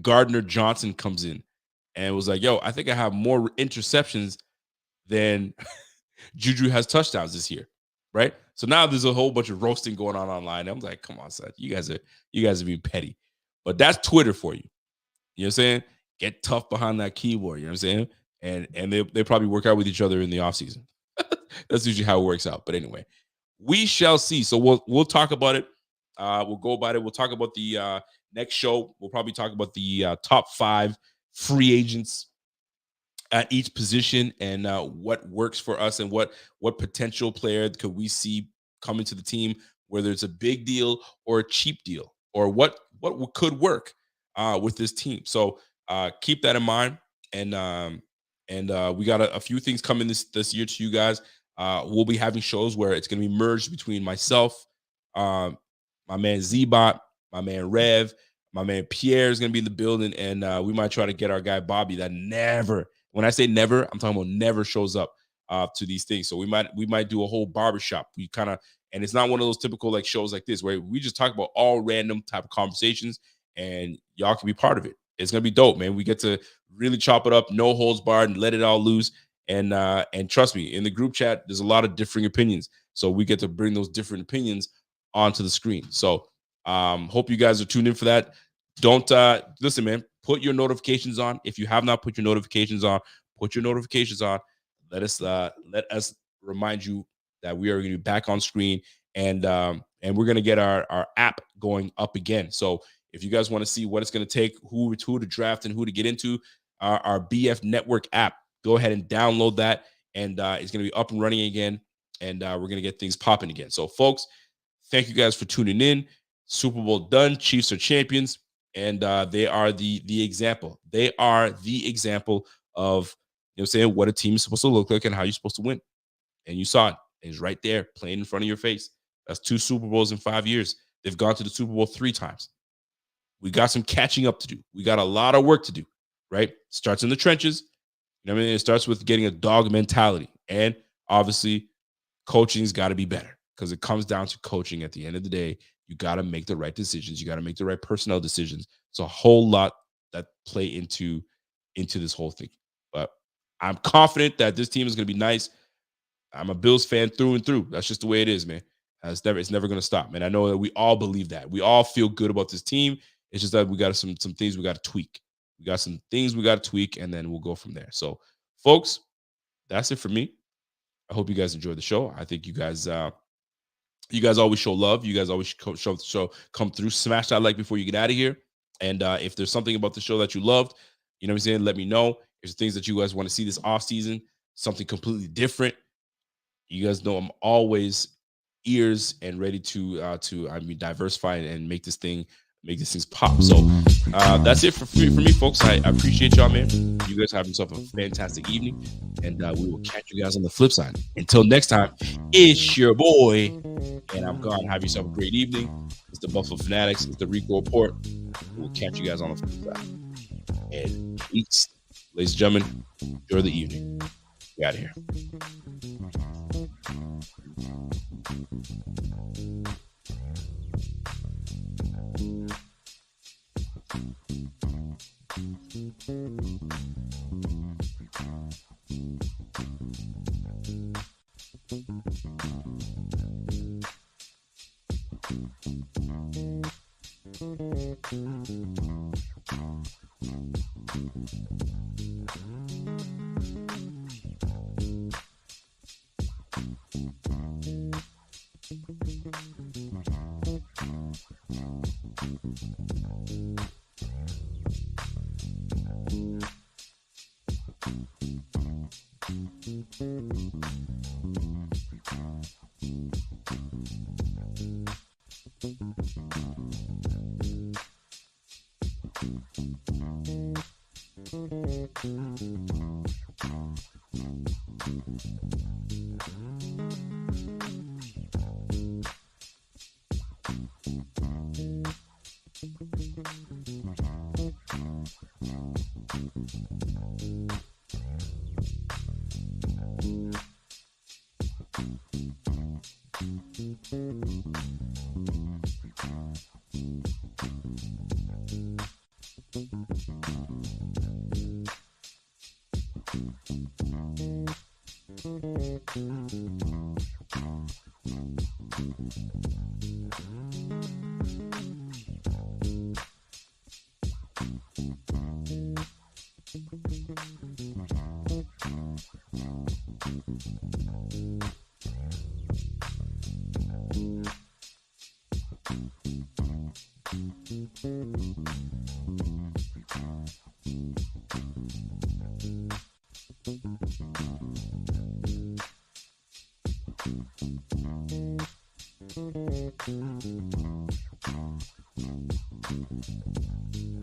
Gardner Johnson comes in and was like, yo, I think I have more interceptions than Juju has touchdowns this year, right? So now there's a whole bunch of roasting going on online. I'm like, come on, son. You guys are being petty. But that's Twitter for you. You know what I'm saying? Get tough behind that keyboard. You know what I'm saying? And they probably work out with each other in the offseason. That's usually how it works out. But anyway, we shall see. So we'll talk about it. We'll go about it. We'll talk about the next show. We'll probably talk about the top 5 free agents at each position and what works for us and what potential player could we see coming to the team, whether it's a big deal or a cheap deal, or what could work with this team. So keep that in mind. And we got a few things coming this year to you guys. We'll be having shows where it's going to be merged between myself, my man Z-Bot, my man Rev, my man Pierre is going to be in the building, and we might try to get our guy Bobby that never, when I say never, I'm talking about never shows up to these things. So we might do a whole barbershop. We kind of, and it's not one of those typical like shows like this where we just talk about all random type of conversations, and y'all can be part of it. It's going to be dope, man. We get to really chop it up, no holds barred, and let it all loose. And trust me, in the group chat, there's a lot of differing opinions. So we get to bring those different opinions onto the screen. So hope you guys are tuned in for that. Don't listen, man, put your notifications on. If you have not put your notifications on, put your notifications on. Let us remind you that we are going to be back on screen, and we're going to get our app going up again. So if you guys want to see what it's going to take, who to draft and who to get into, our BF Network app, go ahead and download that, and it's going to be up and running again. and we're going to get things popping again. So, folks, thank you guys for tuning in. Super Bowl done. Chiefs are champions, and they are the example. They are the example of, you know, saying what a team is supposed to look like and how you're supposed to win. And you saw it. It's right there, playing in front of your face. That's 2 Super Bowls in 5 years. They've gone to the Super Bowl 3 times. We got some catching up to do. We got a lot of work to do, right? Starts in the trenches. You know what I mean? It starts with getting a dog mentality. And obviously, coaching's got to be better, because it comes down to coaching at the end of the day. You got to make the right decisions. You got to make the right personnel decisions. It's a whole lot that play into this whole thing. But I'm confident that this team is going to be nice. I'm a Bills fan through and through. That's just the way it is, man. It's never going to stop, man. I know that we all believe that. We all feel good about this team. It's just that we got some things we got to tweak. We got some things we got to tweak, and then we'll go from there. So, folks, that's it for me. I hope you guys enjoyed the show. I think you guys always show love. You guys always show come through. Smash that like before you get out of here. And if there's something about the show that you loved, you know what I'm saying, let me know. If there's things that you guys want to see this off season, something completely different. You guys know I'm always ears and ready to diversify and make these things pop. So that's it for me, folks. I appreciate y'all, man. You guys have yourself a fantastic evening, and we will catch you guys on the flip side. Until next time, it's your boy, and I'm gone. Have yourself a great evening. It's the Buffalo Fanatics. It's the Rico Report. We'll catch you guys on the flip side. And peace, ladies and gentlemen. Enjoy the evening. We out of here. Thank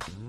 you.